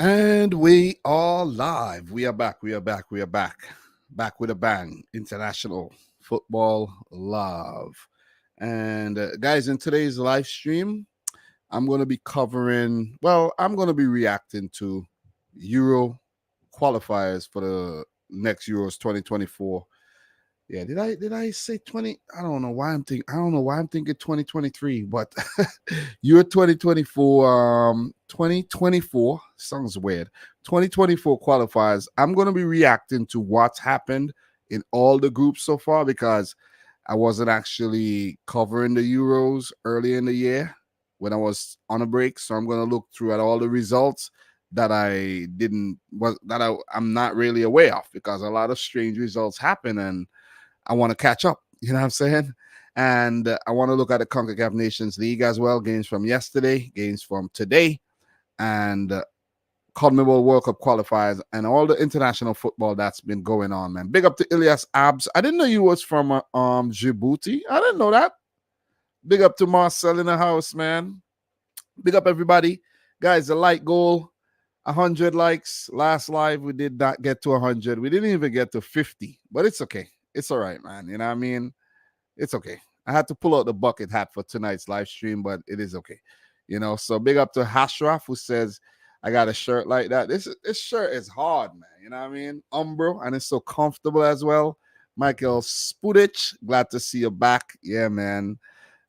And we are live. We are back. We are back. We are back. Back with a bang. International football love. And guys, in today's live stream, I'm going to be covering, I'm going to be reacting to Euro qualifiers for the next Euros 2024. Yeah, did I say 20? I don't know why I'm thinking 2023, but year 2024 2024 sounds weird. 2024 qualifiers. I'm going to be reacting to what's happened in all the groups so far because I wasn't actually covering the Euros early in the year when I was on a break, so I'm going to look through at all the results that I'm not really aware of because a lot of strange results happen and I want to catch up. You know what I'm saying? And I want to look at the CONCACAF Nations League as well. Games from yesterday, games from today, and CONMEBOL World Cup qualifiers, and all the international football that's been going on, man. Big up to Ilyas Abs. I didn't know you was from Djibouti. I didn't know that. Big up to Marcel in the house, man. Big up everybody. Guys, the like goal, 100 likes. Last live, we did not get to 100. We didn't even get to 50, but it's okay. It's all right, man. You know what I mean? It's okay. I had to pull out the bucket hat for tonight's live stream, but it is okay. You know, so big up to Hashraf who says, I got a shirt like that. This shirt is hard, man. You know what I mean? Umbro, and it's so comfortable as well. Michael Spudic, glad to see you back. Yeah, man.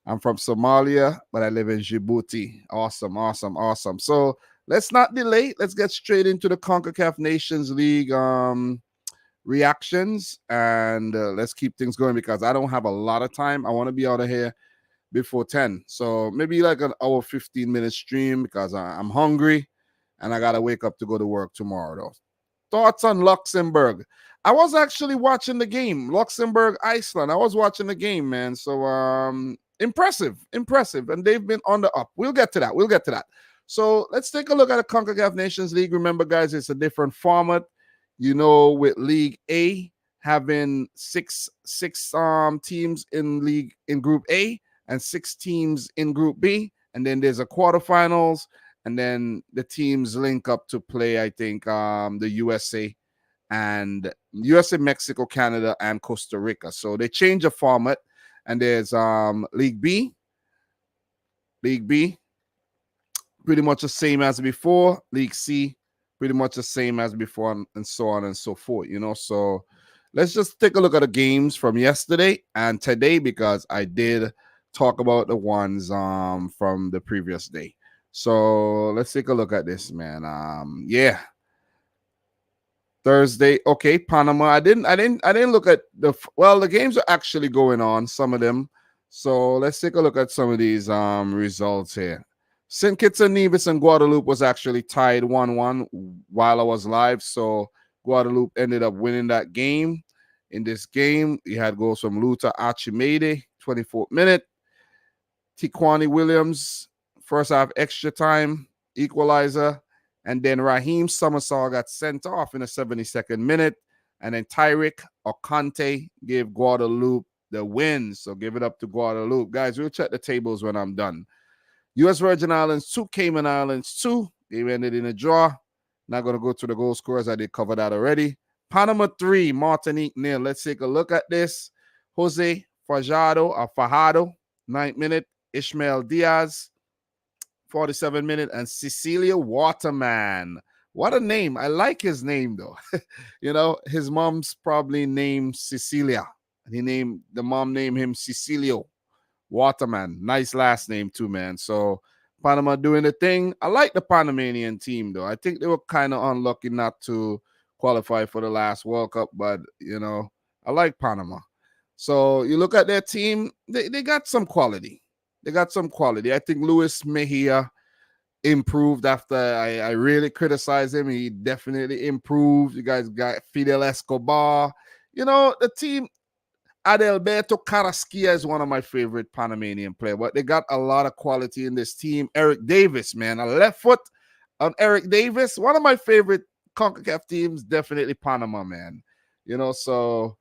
I'm from Somalia, but I live in Djibouti. Awesome, awesome, awesome. So let's not delay. Let's get straight into the CONCACAF Nations League reactions, and let's keep things going because I don't have a lot of time. I want to be out of here before 10, so maybe like an hour 15-minute stream because I'm hungry and I gotta wake up to go to work tomorrow. Though, thoughts on Luxembourg? I was actually watching the game, Luxembourg Iceland. I was watching the game, man. So impressive, and they've been on the up. We'll get to that. So let's take a look at the CONCACAF Nations League. Remember, guys, it's a different format. You know, with League A having six teams in Group A and 6 teams in Group B, and then there's a quarterfinals, and then the teams link up to play. I think the USA, Mexico, Canada, and Costa Rica. So they change the format, and there's League B, pretty much the same as before. League C, pretty much the same as before, and so on and so forth, you know. So let's just take a look at the games from yesterday and today because I did talk about the ones from the previous day. So let's take a look at this, man. Thursday, okay, Panama. I didn't look at the games are actually going on, some of them. So let's take a look at some of these results here. St. Kitts and Nevis and Guadeloupe was actually tied 1-1 while I was live. So Guadeloupe ended up winning that game. In this game, we had goals from Luta Archimede, 24th minute. Tiquani Williams, first half extra time, equalizer. And then Raheem Summersall got sent off in the 72nd minute. And then Tyrick Okante gave Guadeloupe the win. So give it up to Guadeloupe. Guys, we'll check the tables when I'm done. U.S. Virgin Islands 2, Cayman Islands 2. They ended in a draw. Not going to go to the goal scorers. I did cover that already. Panama 3, Martinique 0. Let's take a look at this. Jose Fajardo, 9th minute. Ishmael Diaz, 47th minute. And Cecilia Waterman. What a name. I like his name, though. You know, his mom's probably named Cecilia. And the mom named him Cecilio Waterman. Nice last name too, man. So Panama doing the thing. I like the Panamanian team, though. I think they were kind of unlucky not to qualify for the last World Cup, but, you know, I like Panama. So you look at their team, they got some quality. I think Luis Mejia improved after I really criticized him. He definitely improved. You guys got Fidel Escobar. You know, the team, Adalberto Carrasquilla is one of my favorite Panamanian players, but they got a lot of quality in this team. Eric Davis, man, a left foot on Eric Davis. One of my favorite CONCACAF teams, definitely Panama, man. You know, so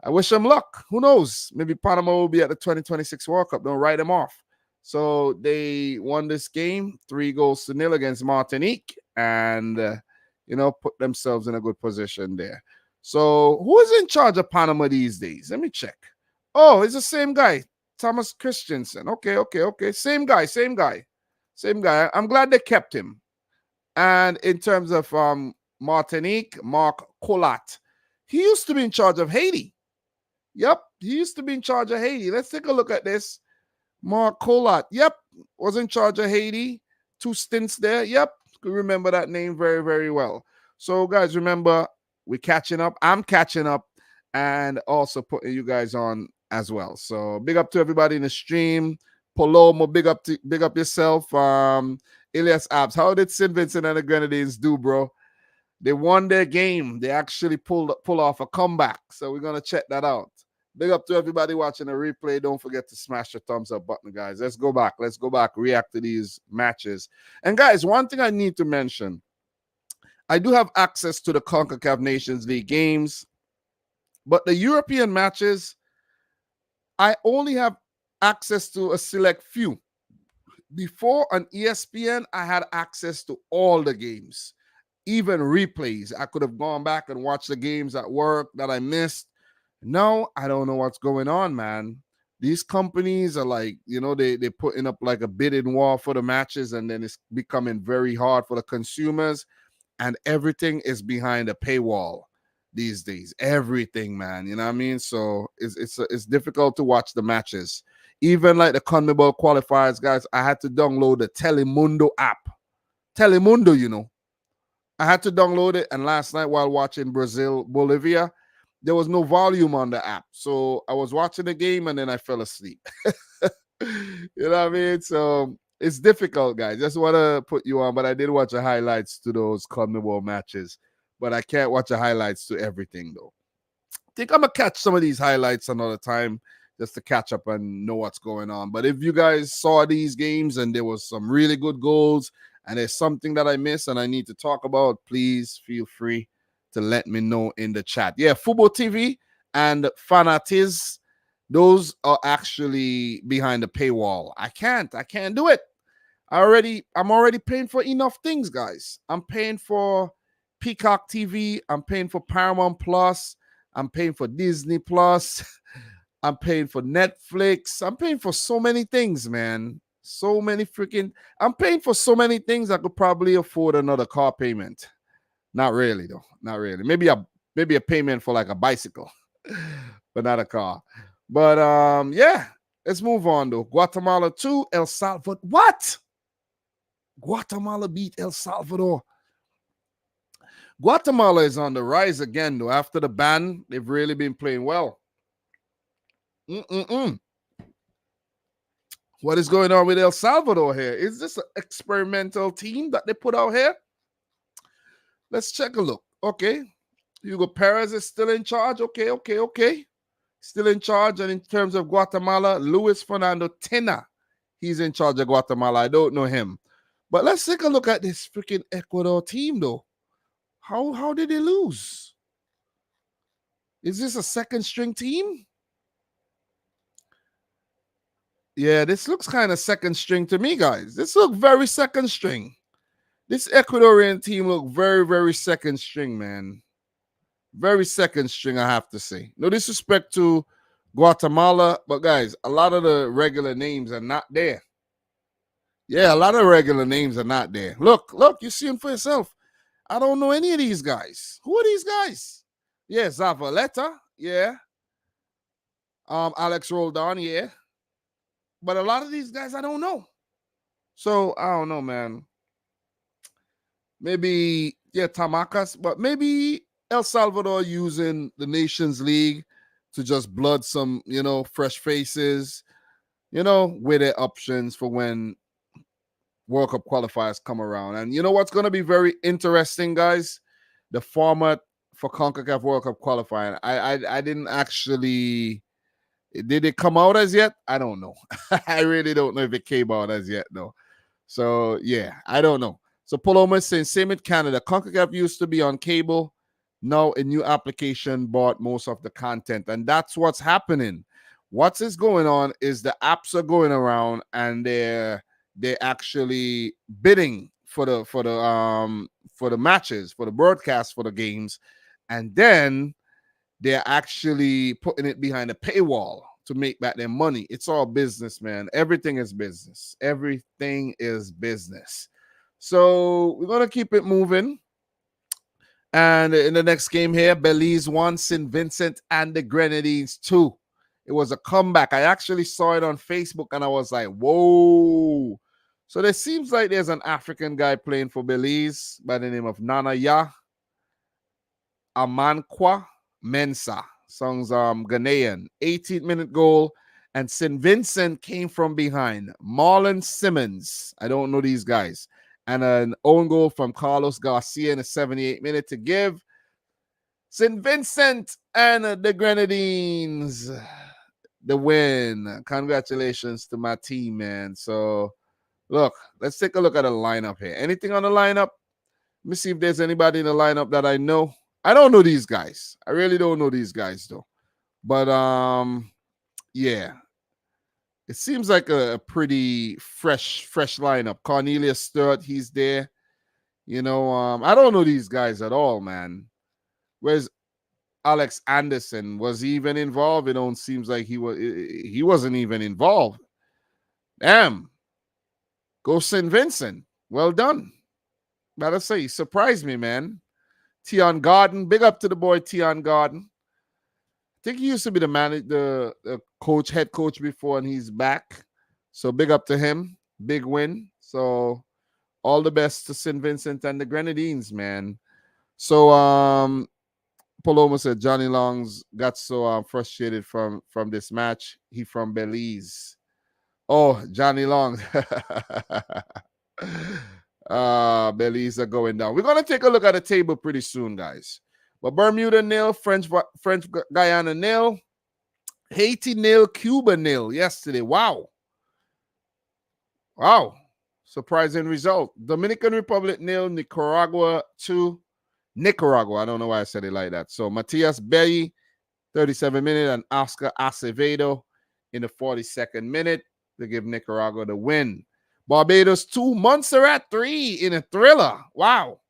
I wish them luck. Who knows? Maybe Panama will be at the 2026 World Cup. Don't write them off. So they won this game 3-0 against Martinique. and put themselves in a good position there. So who is in charge of Panama these days? Let me check. Oh, it's the same guy, Thomas Christensen. Okay. Same guy. I'm glad they kept him. And in terms of Martinique, Mark Colat, he used to be in charge of Haiti. Yep, he used to be in charge of Haiti. Let's take a look at this. Mark Colat, yep, was in charge of Haiti. 2 stints there. Yep, could remember that name very, very well. So, guys, remember, we're catching up. I'm catching up and also putting you guys on as well. So, big up to everybody in the stream. Palomo, big up yourself. Elias Abs, how did St. Vincent and the Grenadines do, bro? They won their game. They actually pull off a comeback. So we're going to check that out. Big up to everybody watching the replay. Don't forget to smash the thumbs up button, guys. Let's go back. React to these matches. And, guys, one thing I need to mention. I do have access to the CONCACAF Nations League games. But the European matches, I only have access to a select few. Before on ESPN, I had access to all the games, even replays. I could have gone back and watched the games at work that I missed. No, I don't know what's going on, man. These companies are like, they're putting up like a bidding war for the matches, and then it's becoming very hard for the consumers, and everything is behind a paywall these days. Everything, man. You know what I mean? So it's difficult to watch the matches. Even like the CONMEBOL qualifiers, guys, I had to download the Telemundo app. Telemundo, I had to download it, and last night while watching Brazil-Bolivia, there was no volume on the app. So I was watching the game, and then I fell asleep. You know what I mean? So it's difficult, guys. Just want to put you on, but I did watch the highlights to those CONMEBOL matches. But I can't watch the highlights to everything, though. I think I'm going to catch some of these highlights another time, just to catch up and know what's going on. But if you guys saw these games and there was some really good goals and there's something that I missed and I need to talk about, please feel free to let me know in the chat. Yeah, Football TV and Fanatiz, those are actually behind the paywall. I can't do it. I'm already paying for enough things, guys. I'm paying for Peacock TV. I'm paying for Paramount Plus. I'm paying for Disney Plus. I'm paying for Netflix. I'm paying for so many things, man. I'm paying for so many things I could probably afford another car payment. Not really, though. Not really. Maybe a payment for like a bicycle, but not a car. But yeah, let's move on though. Guatemala 2, El Salvador. What? Guatemala beat El Salvador. Guatemala is on the rise again, though. After the ban, they've really been playing well. What is going on with El Salvador here? Is this an experimental team that they put out here? Let's check a look. Okay. Hugo Perez is still in charge. Okay. Still in charge. And in terms of Guatemala, Luis Fernando Tena, he's in charge of Guatemala. I don't know him. But let's take a look at this freaking Ecuador team, though. How did they lose? Is this a second string team? Yeah, this looks kind of second string to me, guys. This looks very second string. This Ecuadorian team look very, very second string, man. Very second string, I have to say. No disrespect to Guatemala, but guys, a lot of the regular names are not there. Yeah, a lot of regular names are not there. Look, you see them for yourself. I don't know any of these guys. Who are these guys? Yeah, Zavaleta, yeah. Alex Roldan, yeah. But a lot of these guys I don't know. So, I don't know, man. Maybe, yeah, Tamakas, but maybe El Salvador using the Nations League to just blood some, fresh faces, with their options for when World Cup qualifiers come around. And you know what's going to be very interesting, guys? The format for CONCACAF World Cup qualifying. I didn't actually... Did it come out as yet? I don't know. I really don't know if it came out as yet, though. So, yeah, I don't know. So, Paloma is saying, same in Canada. CONCACAF used to be on cable. Now, a new application bought most of the content. And that's what's happening. What's is going on is the apps are going around and they're actually bidding for the matches, for the broadcast, for the games, and then they're actually putting it behind a paywall to make back their money. It's all business, man. Everything is business. Everything is business. So we're gonna keep it moving. And in the next game here, Belize 1, St. Vincent and the Grenadines 2. It was a comeback. I actually saw it on Facebook and I was like, whoa. So there seems like there's an African guy playing for Belize by the name of Nanaya Amankwa Mensah. Song's Ghanaian. 18-minute goal. And St. Vincent came from behind. Marlon Simmons. I don't know these guys. And an own goal from Carlos Garcia in the 78th minute to give St. Vincent and the Grenadines the win. Congratulations to my team, man. So, look, let's take a look at the lineup here. Anything on the lineup? Let me see if there's anybody in the lineup that I know. I don't know these guys. I really don't know these guys, though. But, yeah. It seems like a pretty fresh lineup. Cornelius Stewart, he's there. You know, I don't know these guys at all, man. Where's Alex Anderson? Was he even involved? It don't seems like he wasn't even involved. Damn. Go St. Vincent. Well done. Gotta say, he surprised me, man. Tion Garden. Big up to the boy Tion Garden. I think he used to be the head coach before, and he's back. So big up to him. Big win. So all the best to St. Vincent and the Grenadines, man. So Paloma said Johnny Longs got so frustrated from this match. He from Belize. Oh, Johnny Long. Belize are going down. We're gonna take a look at the table pretty soon, guys. But Bermuda nil, French Guyana nil, Haiti nil, Cuba nil yesterday. Wow. Surprising result. Dominican Republic nil, Nicaragua 2. Nicaragua. I don't know why I said it like that. So Matias Belli, 37 minute, and Oscar Acevedo in the 42nd minute to give Nicaragua the win. Barbados 2, Montserrat 3 in a thriller. Wow.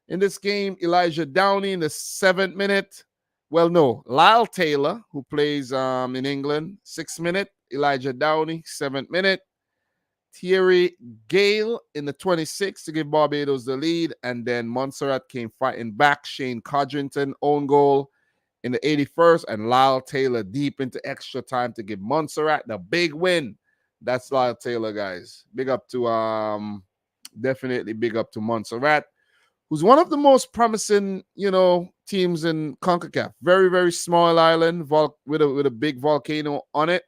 In this game, Elijah Downey in the 7th minute. Well, no, Lyle Taylor, who plays in England, 6th minute. Elijah Downey, 7th minute. Thierry Gale in the 26th to give Barbados the lead. And then Montserrat came fighting back. Shane Codrington, own goal in the 81st. And Lyle Taylor deep into extra time to give Montserrat the big win. That's Lyle Taylor, guys. Big up to, definitely big up to Montserrat, who's one of the most promising, teams in CONCACAF. Very, very small island with a big volcano on it.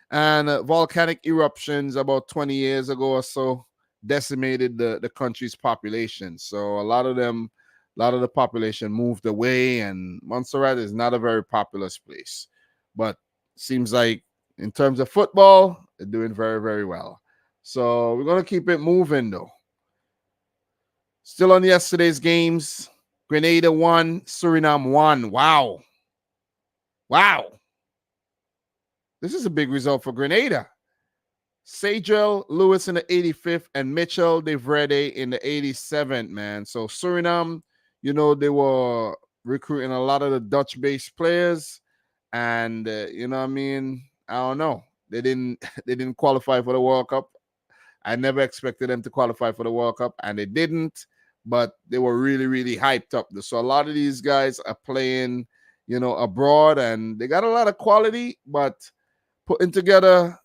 And volcanic eruptions about 20 years ago or so decimated the country's population. So a lot of the population moved away, and Montserrat is not a very populous place. But seems like in terms of football, they're doing very, very well. So we're going to keep it moving, though. Still on yesterday's games, Grenada 1, Suriname 1. Wow. This is a big result for Grenada. Sajel Lewis in the 85th and Mitchell De Vrede in the 87th, man. So Suriname, they were recruiting a lot of the Dutch-based players, and I don't know. They didn't qualify for the World Cup. I never expected them to qualify for the World Cup, and they didn't. But they were really, really hyped up. So a lot of these guys are playing, abroad, and they got a lot of quality, but putting together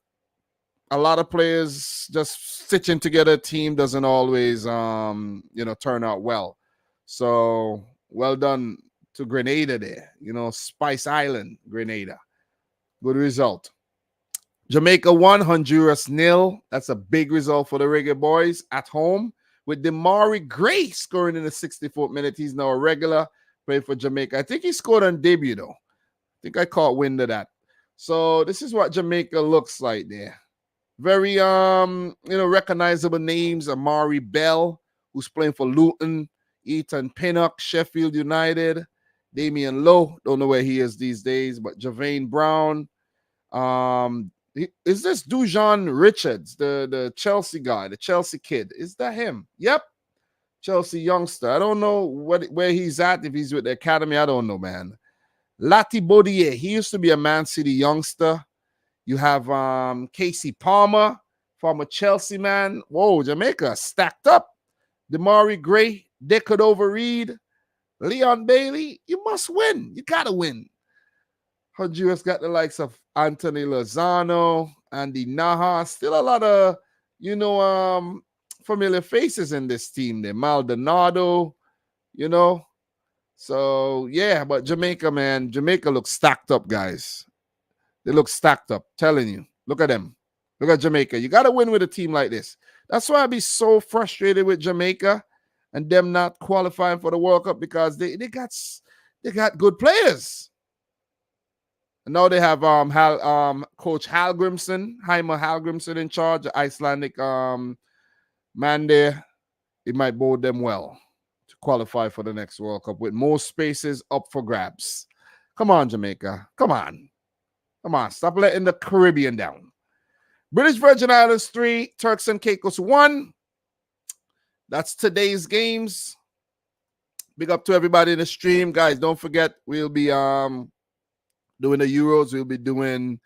a lot of players, just stitching together a team doesn't always, turn out well. So well done to Grenada there, Spice Island, Grenada. Good result. Jamaica 1, Honduras 0. That's a big result for the Reggae Boys at home, with Demari Gray scoring in the 64th minute. He's now a regular, playing for Jamaica. I think he scored on debut, though. I think I caught wind of that. So this is what Jamaica looks like there. Very, recognizable names. Amari Bell, who's playing for Luton. Ethan Pinnock, Sheffield United. Damian Lowe, don't know where he is these days, but Javane Brown. Is this Dujon Richards, the Chelsea guy, the Chelsea kid? Is that him? Yep, Chelsea youngster. I don't know where he's at. If he's with the academy, I don't know, man. Lati Bodier, he used to be a Man City youngster. You have Casey Palmer, former Chelsea man. Whoa, Jamaica stacked up. Damari Gray, Decordova Reed, Leon Bailey. You must win. You gotta win. Honduras got the likes of Anthony Lozano, Andy Naha. Still a lot of, familiar faces in this team there. Maldonado, you know. So, yeah, but Jamaica, man, Jamaica looks stacked up, guys. They look stacked up. Telling you. Look at them. Look at Jamaica. You got to win with a team like this. That's why I'd be so frustrated with Jamaica and them not qualifying for the World Cup, because they got good players. And now they have Coach Hallgrimsson, Heimer Hallgrimsson in charge, the Icelandic man there. It might bode them well to qualify for the next World Cup with more spaces up for grabs. Come on, Jamaica. Come on. Come on. Stop letting the Caribbean down. British Virgin Islands 3, Turks and Caicos 1. That's today's games. Big up to everybody in the stream. Guys, don't forget, we'll be doing the Euros. We'll be doing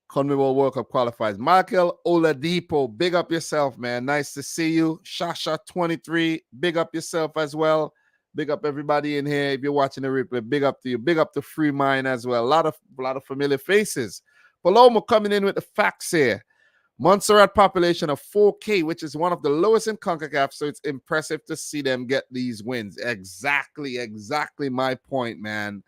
CONMEBOL World Cup qualifiers. Michael Oladipo, big up yourself, man. Nice to see you. Shasha23, big up yourself as well. Big up everybody in here. If you're watching the replay, big up to you. Big up to Free Mind as well. A lot of familiar faces. Palomo coming in with the facts here. Montserrat population of 4K, which is one of the lowest in CONCACAF, so it's impressive to see them get these wins. Exactly my point, man.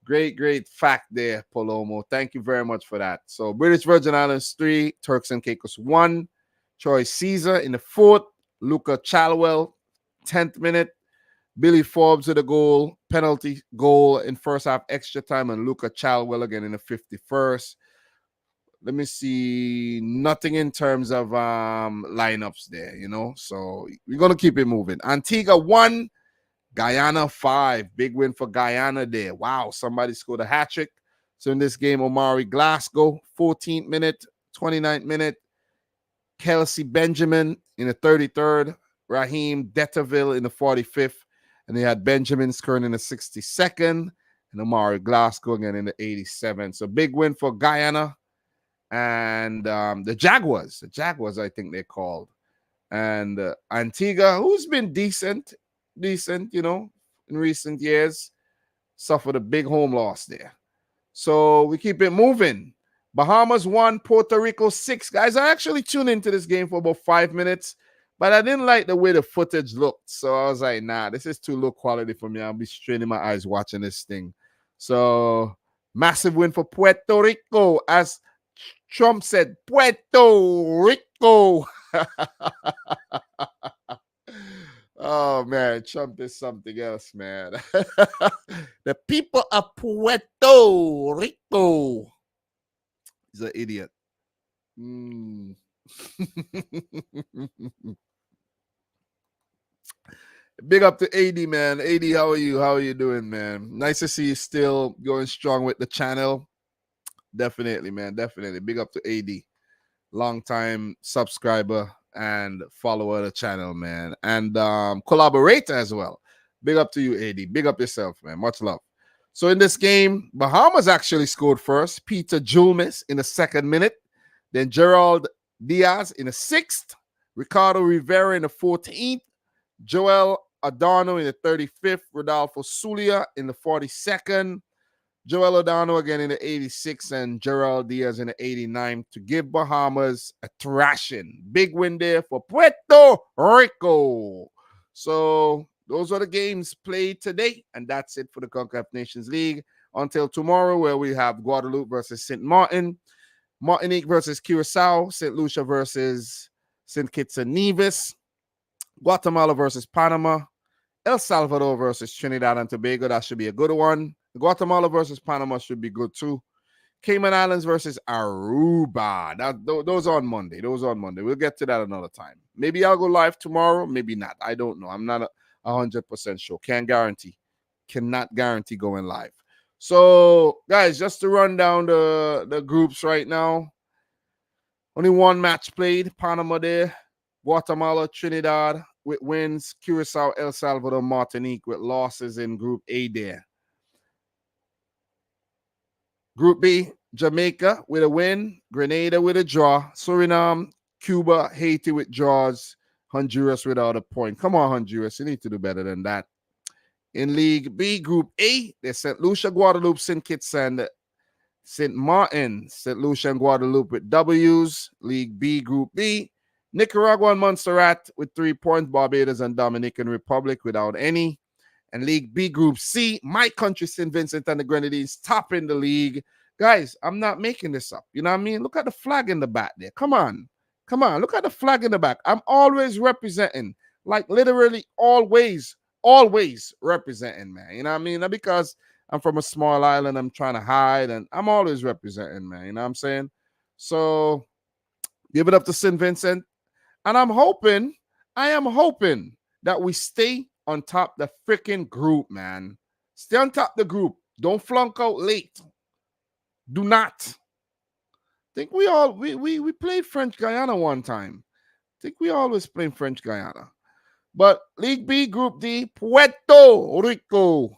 Great fact there, Palomo. Thank you very much for that. So British Virgin Islands 3, Turks and Caicos 1. Troy Caesar in the 4th. Luca Chalwell, 10th minute. Billy Forbes with a goal, penalty goal in first half extra time, and Luca Chalwell again in the 51st. Let me see. Nothing in terms of lineups there, So we're going to keep it moving. Antigua 1, Guyana 5. Big win for Guyana there. Wow, somebody scored a hat trick. So in this game, Omari Glasgow, 14th minute, 29th minute. Kelsey Benjamin in the 33rd. Raheem Detaville in the 45th. And they had Benjamin scoring in the 62nd. And Omari Glasgow again in the 87th. So big win for Guyana. And the Jaguars, I think they're called. And Antigua, who's been decent, in recent years, suffered a big home loss there. So we keep it moving. Bahamas 1, Puerto Rico 6. Guys, I actually tuned into this game for about 5 minutes, but I didn't like the way the footage looked. So I was like, nah, this is too low quality for me. I'll be straining my eyes watching this thing. So massive win for Puerto Rico, as Trump said, Puerto Rico. Oh, man, Trump is something else, man. The people of Puerto Rico. He's an idiot. Big up to AD, man. AD, how are you? How are you doing, man? Nice to see you still going strong with the channel. Definitely, man. Definitely. Big up to AD. Long-time subscriber and follower of the channel, man. And collaborator as well. Big up to you, AD. Big up yourself, man. Much love. So in this game, Bahamas actually scored first. Peter Julmis in the 2nd minute. Then Gerald Diaz in the 6th. Ricardo Rivera in the 14th. Joel Adorno in the 35th. Rodolfo Zulia in the 42nd. Joel Adorno again in the 86th, and Gerald Diaz in the 89th to give Bahamas a thrashing. Big win there for Puerto Rico. So those are the games played today, and that's it for the CONCACAF Nations League. Until tomorrow, where we have Guadeloupe versus St. Martin, Martinique versus Curacao, St. Lucia versus St. Kitts and Nevis, Guatemala versus Panama, El Salvador versus Trinidad and Tobago. That should be a good one. Guatemala versus Panama should be good too. Cayman Islands versus Aruba. Those are on Monday. We'll get to that another time. Maybe I'll go live tomorrow. Maybe not. I don't know. I'm not 100% sure. Can't guarantee. Cannot guarantee going live. So, guys, just to run down the groups right now. Only one match played. Panama there, Guatemala, Trinidad with wins, Curacao, El Salvador, Martinique with losses in Group A there. Group B, Jamaica with a win, Grenada with a draw, Suriname, Cuba, Haiti with draws, Honduras without a point. Come on, Honduras, you need to do better than that. In League B, Group A, there's St. Lucia, Guadeloupe, St. Kitts, and St. Martin. St. Lucia and Guadeloupe with W's. League B, Group B, Nicaragua and Montserrat with 3 points, Barbados and Dominican Republic without any. And League B, Group C, my country, St. Vincent and the Grenadines, top in the league. Guys, I'm not making this up. You know what I mean? Look at the flag in the back there. Come on. Come on. Look at the flag in the back. I'm always representing. Like literally always representing, man. You know what I mean? Not because I'm from a small island, I'm trying to hide, and I'm always representing, man. You know what I'm saying? So give it up to St. Vincent. And I am hoping that we stay on top the freaking group, man. Stay on top the group. Don't flunk out late. Do not. I think we played French Guyana one time. I think we always play French Guyana. But League B, Group D, Puerto Rico.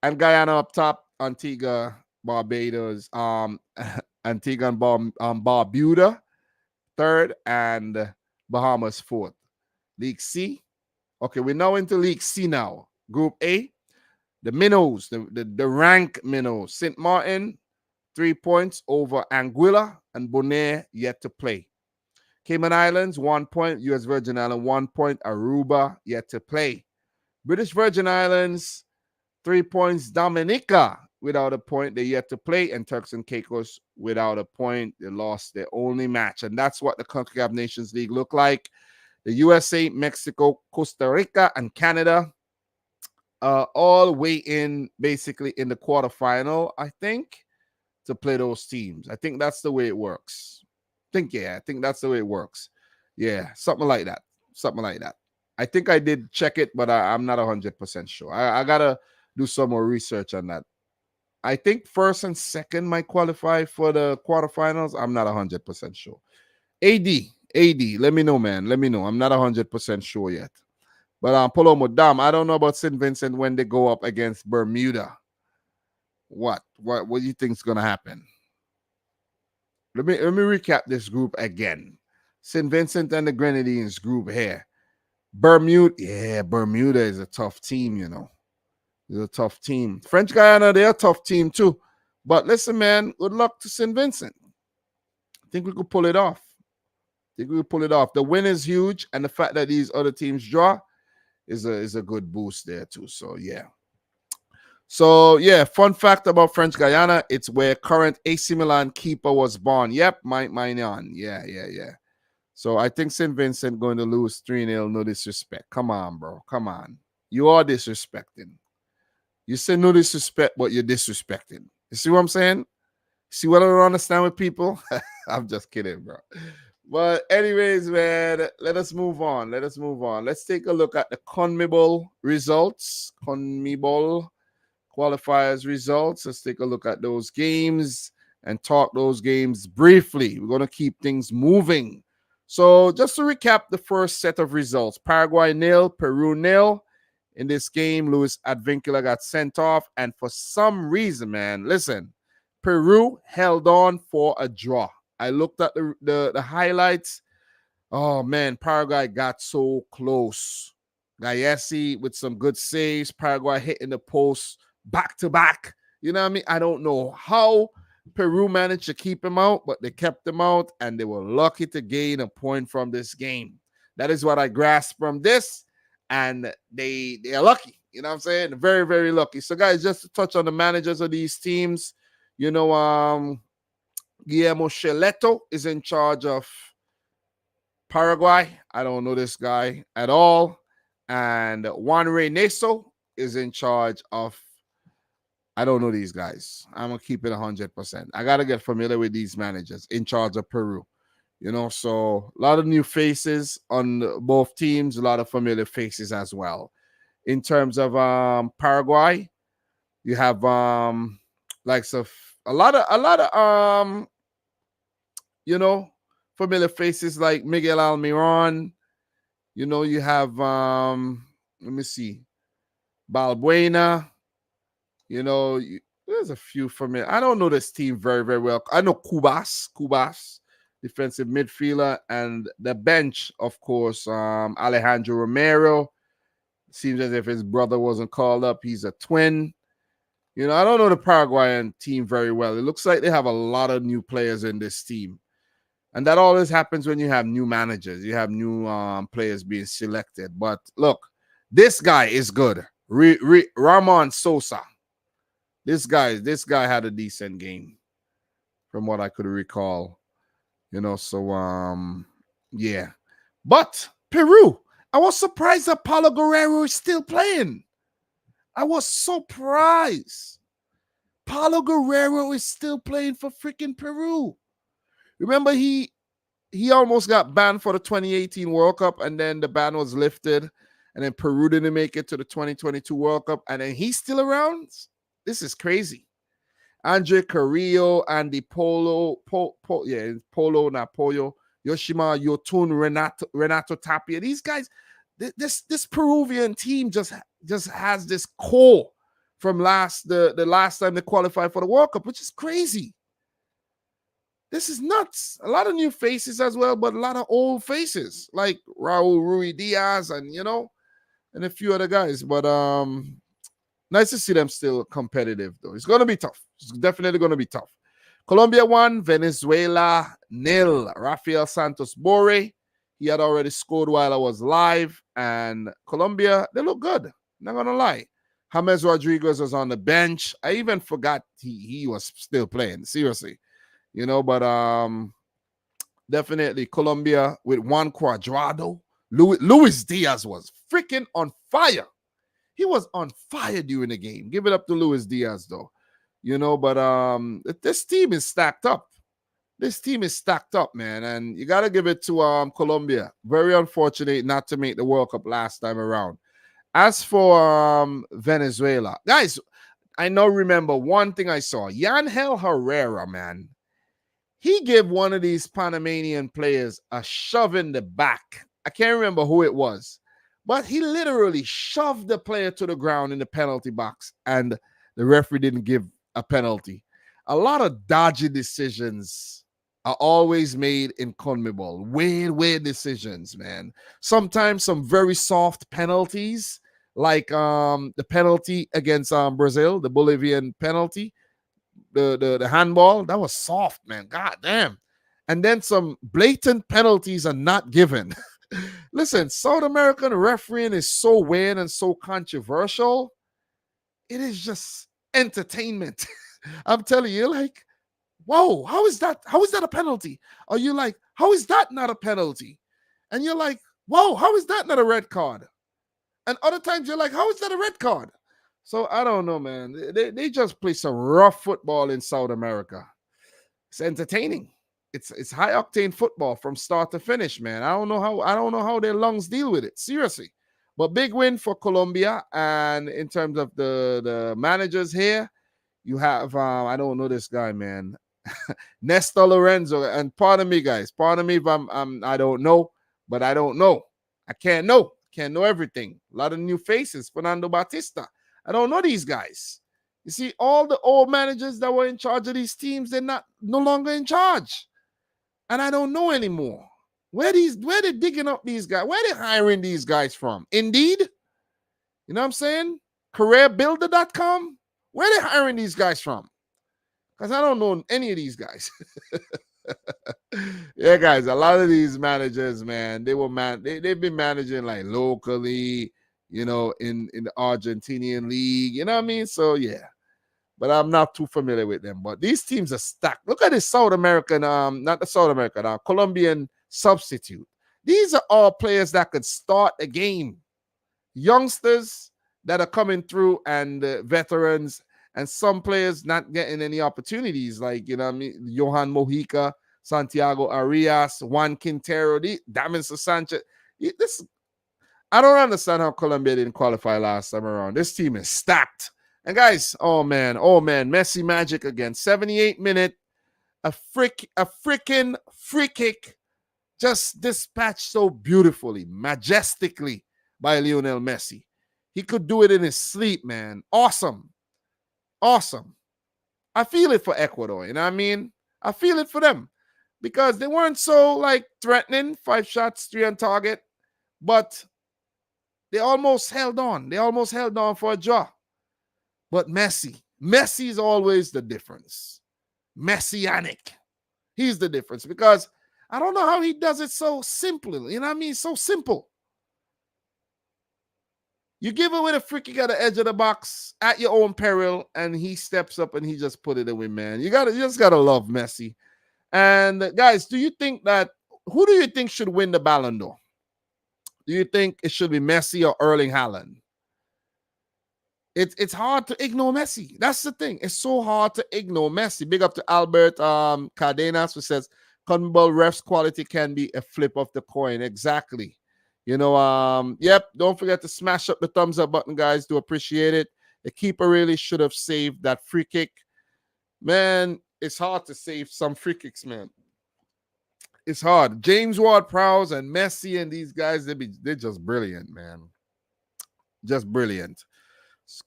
And Guyana up top, Antigua, Barbados, Antigua and Barbuda, third, and Bahamas, fourth. League C. Okay, we're now into League C now. Group A, the Minnows, the rank Minnows. St. Martin, 3 points over Anguilla, and Bonaire yet to play. Cayman Islands, 1 point. U.S. Virgin Islands, 1 point. Aruba yet to play. British Virgin Islands, 3 points. Dominica without a point. They yet to play. And Turks and Caicos without a point. They lost their only match. And that's what the CONCACAF Nations League looked like. The USA, Mexico, Costa Rica, and Canada all weigh in basically in the quarterfinal, I think, to play those teams. I think that's the way it works. I think that's the way it works. Yeah, something like that. Something like that. I think I did check it, but I'm not 100% sure. I got to do some more research on that. I think first and second might qualify for the quarterfinals. I'm not 100% sure. AD, let me know, man. Let me know. I'm not 100% sure yet. But Polomo Dam, I don't know about St. Vincent when they go up against Bermuda. What do you think is gonna happen? Let me recap this group again. St. Vincent and the Grenadines group here. Bermuda is a tough team, you know. It's a tough team. French Guyana, they're a tough team too. But listen, man, good luck to St. Vincent. I think we could pull it off. The win is huge, and the fact that these other teams draw is a good boost there too. So yeah. Fun fact about French Guyana: it's where current AC Milan keeper was born. Yep, Maignan. Yeah. So I think St. Vincent going to lose 3-0. No disrespect. Come on, bro. Come on. You are disrespecting. You say no disrespect, but you're disrespecting. You see what I'm saying? See what I don't understand with people? I'm just kidding, bro. But anyways, man, let us move on. Let's take a look at the CONMEBOL results. CONMEBOL qualifiers results. Let's take a look at those games and talk those games briefly. We're going to keep things moving. So just to recap the first set of results. Paraguay 0, Peru 0. In this game, Luis Advincula got sent off. And for some reason, man, listen, Peru held on for a draw. I looked at the highlights. Oh, man, Paraguay got so close. Gayesi with some good saves. Paraguay hitting the post back to back. You know what I mean? I don't know how Peru managed to keep him out, but they kept him out, and they were lucky to gain a point from this game. That is what I grasped from this, and they are lucky. You know what I'm saying? Very, very lucky. So, guys, just to touch on the managers of these teams, you know, Guillermo Schelotto is in charge of Paraguay. I don't know this guy at all. And Juan Reyneso is in charge of, I don't know these guys. I'm going to keep it 100%. I got to get familiar with these managers in charge of Peru. You know, so a lot of new faces on both teams, a lot of familiar faces as well. In terms of Paraguay, you have likes of a lot of you know, familiar faces like Miguel Almiron. You know, you have let me see, Balbuena. You know, there's a few familiar. I don't know this team very, very well. I know Kubas, defensive midfielder, and the bench, of course, Alejandro Romero. Seems as if his brother wasn't called up. He's a twin. You know, I don't know the Paraguayan team very well. It looks like they have a lot of new players in this team. And that always happens when you have new managers. You have new players being selected. But look, this guy is good. Ramon Sosa. This guy had a decent game from what I could recall. You know, so yeah. But Peru, I was surprised that Paulo Guerrero is still playing. I was surprised. Paulo Guerrero is still playing for freaking Peru. Remember, he almost got banned for the 2018 World Cup, and then the ban was lifted, and then Peru didn't make it to the 2022 World Cup, and then he's still around? This is crazy. Andre Carrillo, Andy Polo, Polo, Napoyo, Yoshima Yotun, Renato Tapia. These guys, this Peruvian team just has this core from the last time they qualified for the World Cup, which is crazy. This is nuts. A lot of new faces as well, but a lot of old faces like Raul Rui Diaz and, you know, and a few other guys. But nice to see them still competitive, though. It's going to be tough. It's definitely going to be tough. Colombia 1, Venezuela 0. Rafael Santos Borre. He had already scored while I was live. And Colombia, they look good. Not going to lie. James Rodriguez was on the bench. I even forgot he was still playing. Seriously. You know, but definitely Colombia with Juan Cuadrado. Luis Diaz was freaking on fire. He was on fire during the game. Give it up to Luis Diaz, though. You know, but this team is stacked up. This team is stacked up, man. And you got to give it to Colombia. Very unfortunate not to make the World Cup last time around. As for Venezuela, guys, I know, remember one thing I saw. Yangel Herrera, man. He gave one of these Panamanian players a shove in the back. I can't remember who it was, but he literally shoved the player to the ground in the penalty box, and the referee didn't give a penalty. A lot of dodgy decisions are always made in CONMEBOL. Weird decisions, man. Sometimes some very soft penalties, like the penalty against Brazil, the Bolivian penalty. The handball, that was soft, man. God damn. And then some blatant penalties are not given. Listen, South American refereeing is so weird and so controversial. It is just entertainment. I'm telling you, like, whoa, how is that? How is that a penalty? Or you like, how is that not a penalty? And you're like, whoa, how is that not a red card? And other times you're like, how is that a red card? So I don't know, man. They just play some rough football in South America. It's entertaining. It's high octane football from start to finish, man. I don't know how their lungs deal with it. Seriously. But big win for Colombia. And in terms of the managers here, you have I don't know this guy, man. Nestor Lorenzo. And pardon me, guys. Pardon me if I don't know, but I don't know. I can't know. Can't know everything. A lot of new faces. Fernando Batista. I don't know these guys. You see, all the old managers that were in charge of these teams, they're no longer in charge. And I don't know anymore. Where they digging up these guys? Where they hiring these guys from? Indeed? You know what I'm saying? CareerBuilder.com? Where they hiring these guys from? Because I don't know any of these guys. Yeah, guys, a lot of these managers, man, they've been managing like locally, you know, in the Argentinian league, you know what I mean? So yeah, but I'm not too familiar with them. But these teams are stacked. Look at this South American, not the South American, Colombian substitute. These are all players that could start a game. Youngsters that are coming through, and veterans, and some players not getting any opportunities, like, you know what I mean, Johan Mojica, Santiago Arias, Juan Quintero, Davinson Sanchez. I don't understand how Colombia didn't qualify last time around. This team is stacked. And guys, oh man, Messi magic again. 78 minute. a freaking free kick just dispatched so beautifully, majestically by Lionel Messi. He could do it in his sleep, man. Awesome. Awesome. I feel it for Ecuador, you know what I mean? I feel it for them because they weren't so like threatening, 5 shots, 3 on target, but they almost held on. They almost held on for a draw. But Messi is always the difference. Messianic. He's the difference because I don't know how he does it so simply. You know what I mean? So simple. You give away the free kick at the edge of the box at your own peril, and he steps up and he just put it away, man. You just gotta love Messi. And guys, who do you think should win the Ballon d'Or? Do you think it should be Messi or Erling Haaland? It's hard to ignore Messi. That's the thing. It's so hard to ignore Messi. Big up to Albert Cardenas, who says CONMEBOL refs quality can be a flip of the coin. Exactly. Yep. Don't forget to smash up the thumbs up button, guys. Do appreciate it. The keeper really should have saved that free kick. Man, it's hard to save some free kicks, man. It's hard. James Ward-Prowse and Messi and these guys, they're just brilliant, man. Just brilliant.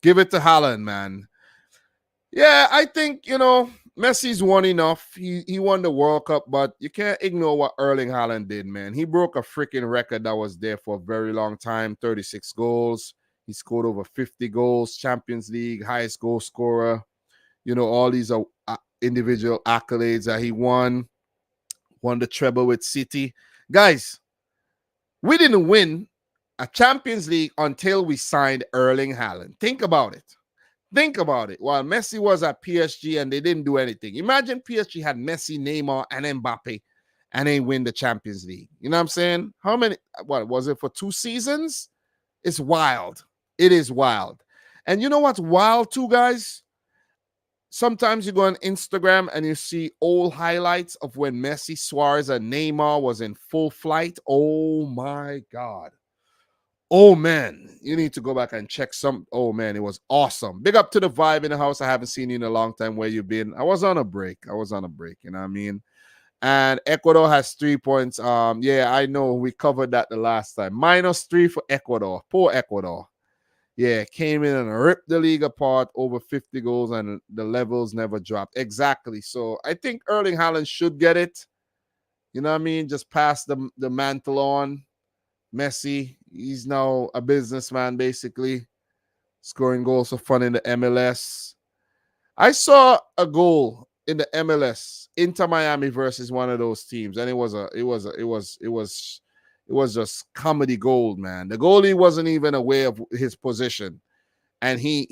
Give it to Haaland, man. Yeah, I think, Messi's won enough. He won the World Cup, but you can't ignore what Erling Haaland did, man. He broke a freaking record that was there for a very long time, 36 goals. He scored over 50 goals, Champions League, highest goal scorer. All these individual accolades that he won the treble with City. Guys, we didn't win a Champions League until we signed Erling Haaland. Think about it. Think about it. While Messi was at PSG and they didn't do anything. Imagine PSG had Messi, Neymar, and Mbappe and they win the Champions League. You know what I'm saying? What was it for 2 seasons? It's wild. It is wild. And you know what's wild too, guys? Sometimes you go on Instagram and you see old highlights of when Messi, Suarez, and Neymar was in full flight. Oh my God. Oh man, you need to go back and check some. Oh man, it was awesome. Big up to the vibe in the house. I haven't seen you in a long time. Where you been? I was on a break. You know what I mean? And Ecuador has 3 points. Yeah, I know we covered that the last time. -3 for Ecuador. Poor Ecuador. Yeah, came in and ripped the league apart, over 50 goals, and the levels never dropped. Exactly. So I think Erling Haaland should get it. You know what I mean? Just pass the mantle on. Messi, he's now a businessman, basically, scoring goals for fun in the MLS. I saw a goal in the MLS, Inter Miami versus one of those teams, and it was just comedy gold, man. The goalie wasn't even aware of his position, and he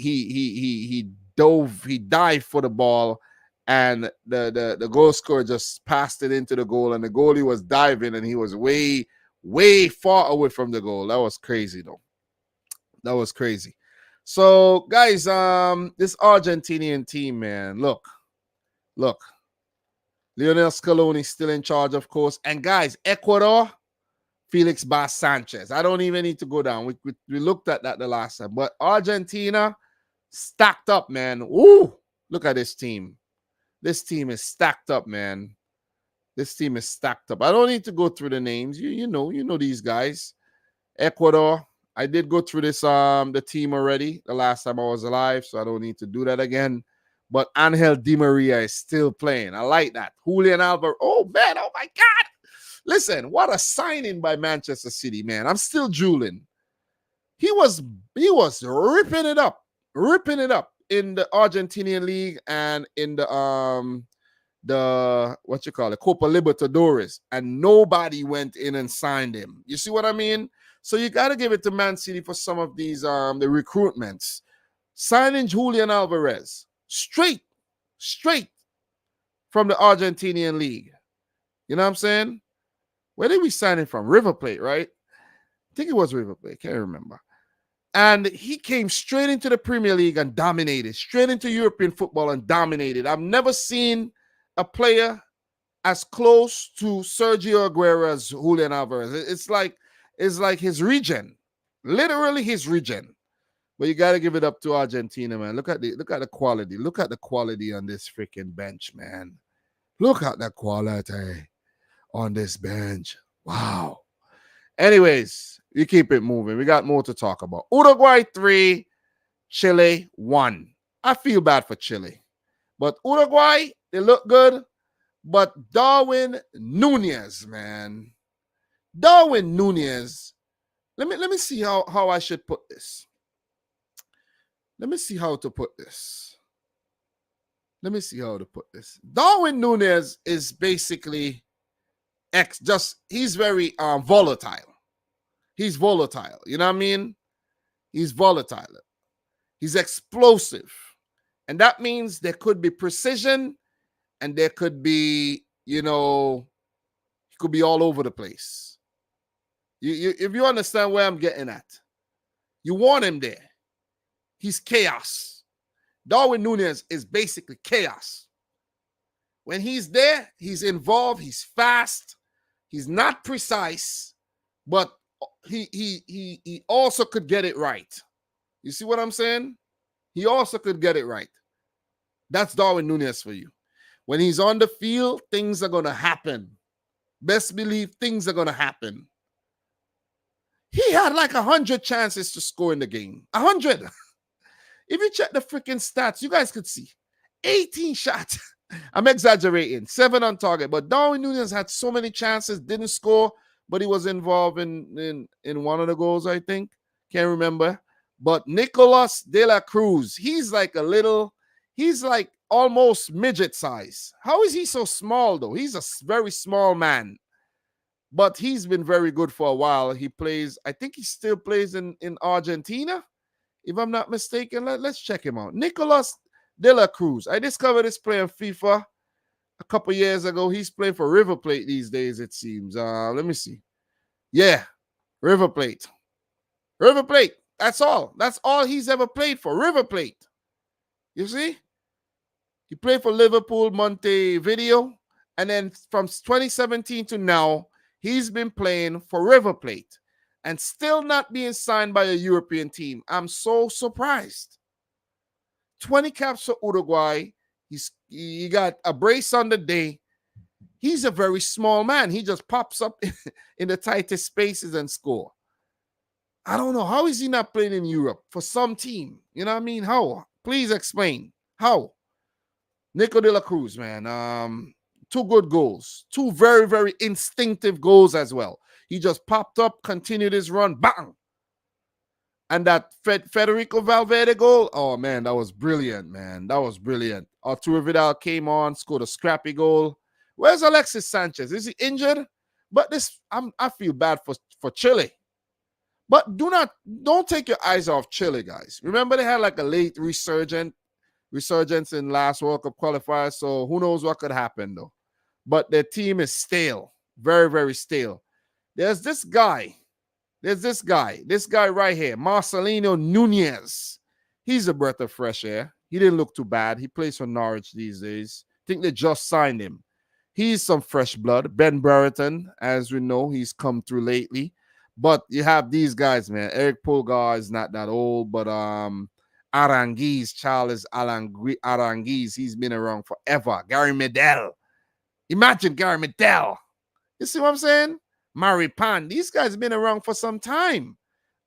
dived for the ball, and the goal scorer just passed it into the goal, and the goalie was diving, and he was way far away from the goal. That was crazy, though. That was crazy. So, guys, this Argentinian team, man, look. Lionel Scaloni still in charge, of course. And, guys, Ecuador, Felix Bas Sanchez. I don't even need to go down. We looked at that the last time. But Argentina, stacked up, man. Ooh, look at this team. This team is stacked up, man. This team is stacked up. I don't need to go through the names. You know these guys. Ecuador. I did go through this the team already the last time I was alive, so I don't need to do that again. But Angel Di Maria is still playing. I like that. Julian Alvarez. Oh man, oh my God. Listen, what a signing by Manchester City, man. I'm still drooling. He was ripping it up in the Argentinian league and in the Copa Libertadores, and nobody went in and signed him. You see what I mean? So you got to give it to Man City for some of these the recruitments. Signing Julian Alvarez straight from the Argentinian league. You know what I'm saying? Where did we sign him from? River Plate, right? I think it was River Plate. Can't remember. And he came straight into the Premier League and dominated. Straight into European football and dominated. I've never seen a player as close to Sergio Aguero as Julian Alvarez. It's like his region, literally his region. But you got to give it up to Argentina, man. Look at the quality. Look at the quality on this freaking bench, man. Look at the quality on this bench. Wow. Anyways, we keep it moving. We got more to talk about. Uruguay 3, Chile 1. I feel bad for Chile. But Uruguay, they look good. But Darwin Nunez, man. Darwin Nunez. Let me see how I should put this. Let me see how to put this. Darwin Nunez is basically he's very volatile. He's volatile. You know what I mean? He's volatile. He's explosive. And that means there could be precision and there could be, he could be all over the place. If you understand where I'm getting at, you want him there. He's chaos. Darwin Nunez is basically chaos. When he's there, he's involved, he's fast, he's not precise, but he also could get it right. You see what I'm saying? He also could get it right. That's Darwin Nunez for you. When he's on the field, things are going to happen. Best believe things are going to happen. He had like 100 chances to score in the game. 100. If you check the freaking stats, you guys could see 18 shots. I'm exaggerating. 7 on target. But Darwin Nunez had so many chances, didn't score, but he was involved in one of the goals, I think. Can't remember. But Nicolas de la Cruz, he's like almost midget size. How is he so small, though? He's a very small man. But he's been very good for a while. He plays, I think he still plays in Argentina, if I'm not mistaken. Let's check him out. Nicolas de la Cruz. I discovered this player in FIFA a couple years ago. He's playing for River Plate these days, it seems. Let me see. Yeah, River Plate. River Plate. That's all. That's all he's ever played for, River Plate. You see? He played for Liverpool, Montevideo. And then from 2017 to now, he's been playing for River Plate and still not being signed by a European team. I'm so surprised. 20 caps for Uruguay. He got a brace on the day. He's a very small man. He just pops up in the tightest spaces and score. I don't know. How is he not playing in Europe for some team? You know what I mean? How? Please explain. How? Nico de la Cruz, man. 2 good goals. 2 very, very instinctive goals as well. He just popped up, continued his run, bang. And that Federico Valverde goal, oh, man, that was brilliant, man. That was brilliant. Arturo Vidal came on, scored a scrappy goal. Where's Alexis Sanchez? Is he injured? But I feel bad for Chile. But don't take your eyes off Chile, guys. Remember, they had like a late resurgence in last World Cup qualifiers, so who knows what could happen, though. But their team is stale. Very, very stale. There's this guy right here, Marcelino Nunez. He's a breath of fresh air. He didn't look too bad. He plays for Norwich these days. I think they just signed him. He's some fresh blood. Ben Brereton, as we know, he's come through lately. But you have these guys, man. Eric Pulgar is not that old, but Aranguiz, Charles Aranguiz, he's been around forever. Gary Medel. Imagine Gary Medel. You see what I'm saying? Maripan. These guys have been around for some time.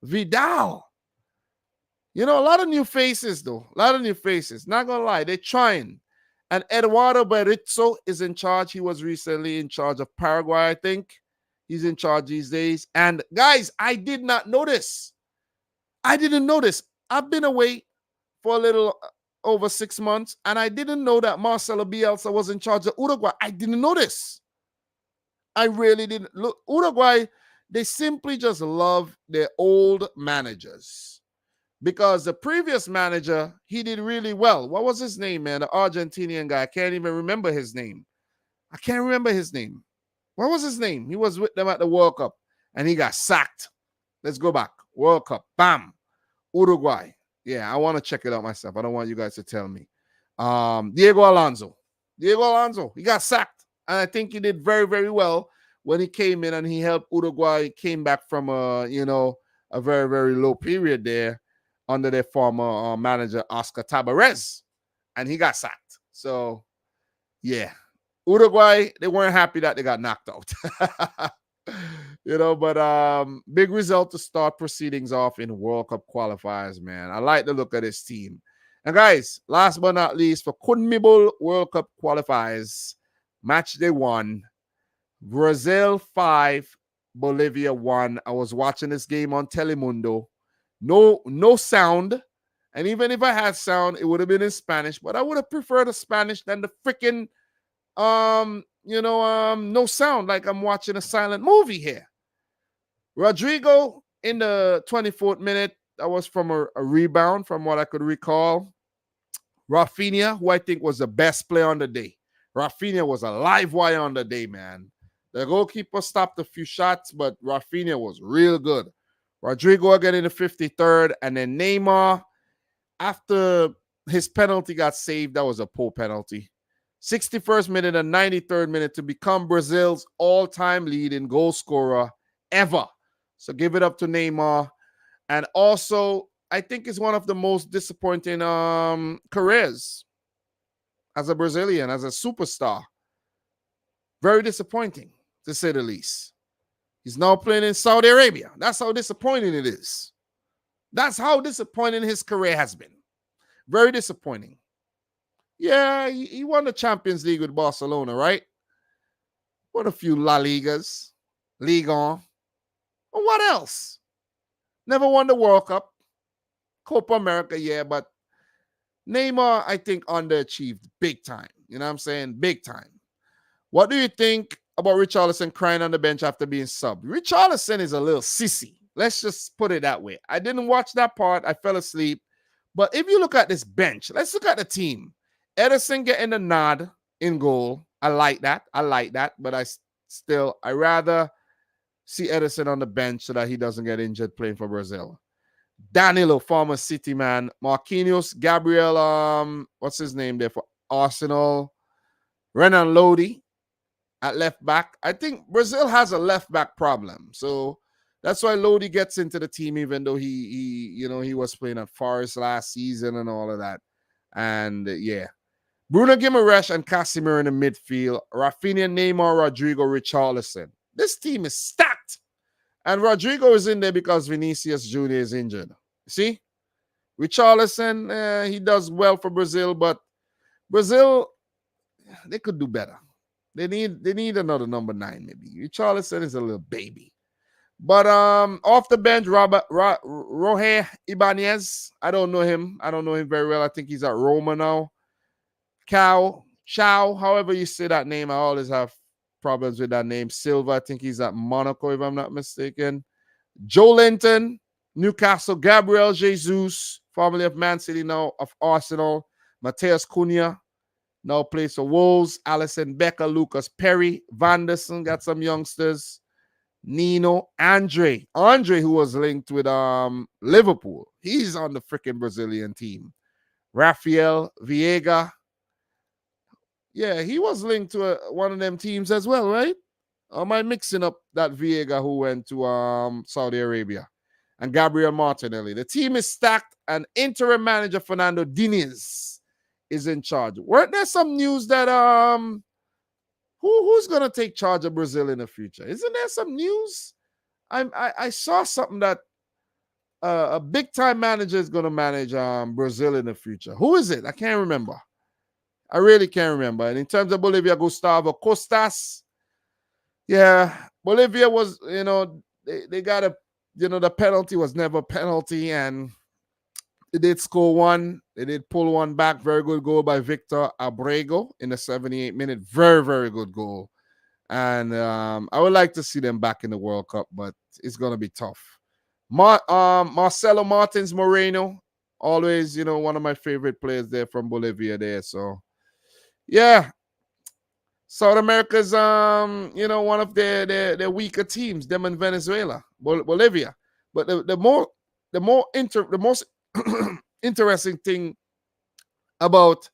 Vidal. A lot of new faces, though. A lot of new faces. Not going to lie. They're trying. And Eduardo Berizzo is in charge. He was recently in charge of Paraguay, I think. He's in charge these days. And guys, I did not notice. I didn't notice. I've been away for a little over 6 months, and I didn't know that Marcelo Bielsa was in charge of Uruguay. I didn't notice. I really didn't. Look, Uruguay, they simply just love their old managers. Because the previous manager, he did really well. What was his name, man? The Argentinian guy. I can't even remember his name. What was his name? He was with them at the World Cup, and he got sacked. Let's go back. World Cup. Bam. Uruguay. Yeah, I want to check it out myself. I don't want you guys to tell me. Diego Alonso. He got sacked. And I think he did very, very well when he came in and he helped Uruguay. Came back from a very, very low period there under their former manager, Oscar Tabarez. And he got sacked. So, yeah. Uruguay, they weren't happy that they got knocked out. But big result to start proceedings off in World Cup qualifiers, man. I like the look of this team. And guys, last but not least, for CONMEBOL World Cup qualifiers, match day 1, Brazil 5, Bolivia 1. I was watching this game on Telemundo. No sound. And even if I had sound, it would have been in Spanish, but I would have preferred the Spanish than the freaking no sound, like I'm watching a silent movie here. Rodrigo in the 24th minute, that was from a rebound from what I could recall. Rafinha, who I think was the best player on the day. Rafinha was a live wire on the day, man. The goalkeeper stopped a few shots, but Rafinha was real good. Rodrigo again in the 53rd, and then Neymar, after his penalty got saved, that was a poor penalty. 61st minute and 93rd minute to become Brazil's all-time leading goal scorer ever. So give it up to Neymar. And also, I think it's one of the most disappointing careers as a Brazilian, as a superstar. Very disappointing, to say the least. He's now playing in Saudi Arabia. That's how disappointing it is. That's how disappointing his career has been. Very disappointing. Yeah, he won the Champions League with Barcelona, right? Won a few La Ligas, Ligue 1. But what else? Never won the World Cup. Copa America, yeah, but Neymar, I think, underachieved big time. You know what I'm saying? Big time. What do you think about Richarlison crying on the bench after being subbed? Richarlison is a little sissy. Let's just put it that way. I didn't watch that part. I fell asleep. But if you look at this bench, let's look at the team. Ederson getting the nod in goal. I like that. But I rather see Ederson on the bench so that he doesn't get injured playing for Brazil. Danilo, former City man. Marquinhos, Gabriel, what's his name there for Arsenal? Renan Lodi at left back. I think Brazil has a left back problem. So that's why Lodi gets into the team, even though he was playing at Forest last season and all of that. And yeah. Bruno Guimaraes and Casemiro in the midfield. Rafinha, Neymar, Rodrigo, Richarlison. This team is stacked. And Rodrigo is in there because Vinicius Jr. is injured. See? Richarlison, he does well for Brazil, but Brazil, they could do better. They need another number 9, maybe. Richarlison is a little baby. But off the bench, Roger Ibanez. I don't know him. Very well. I think he's at Roma now. Chow, however you say that name. I always have problems with that name. Silva, I think he's at Monaco, if I'm not mistaken. Joe Linton, Newcastle. Gabriel Jesus, formerly of Man City, now of Arsenal. Mateus Cunha, now plays for Wolves. Alisson Becker, Lucas Perry. Vanderson, got some youngsters. Nino, Andre, who was linked with Liverpool. He's on the freaking Brazilian team. Rafael Viega. Yeah, he was linked to one of them teams as well, right? Or am I mixing up that Viega who went to Saudi Arabia? And Gabriel Martinelli. The team is stacked, and interim manager Fernando Diniz is in charge. Weren't there some news that who's gonna take charge of Brazil in the future? Isn't there some news? I saw something that a big time manager is gonna manage Brazil in the future. Who is it? I can't remember. I really can't remember. And in terms of Bolivia, Gustavo Costas. Yeah, Bolivia was, they got the penalty was never a penalty, and they did score one. They did pull one back. Very good goal by Victor Abrego in the 78th minute. Very, very good goal. And I would like to see them back in the World Cup, but it's going to be tough. Marcelo Martins Moreno, always, one of my favorite players there from Bolivia there. So, yeah. South America's, one of their weaker teams, them in Venezuela, Bolivia. But the most interesting thing about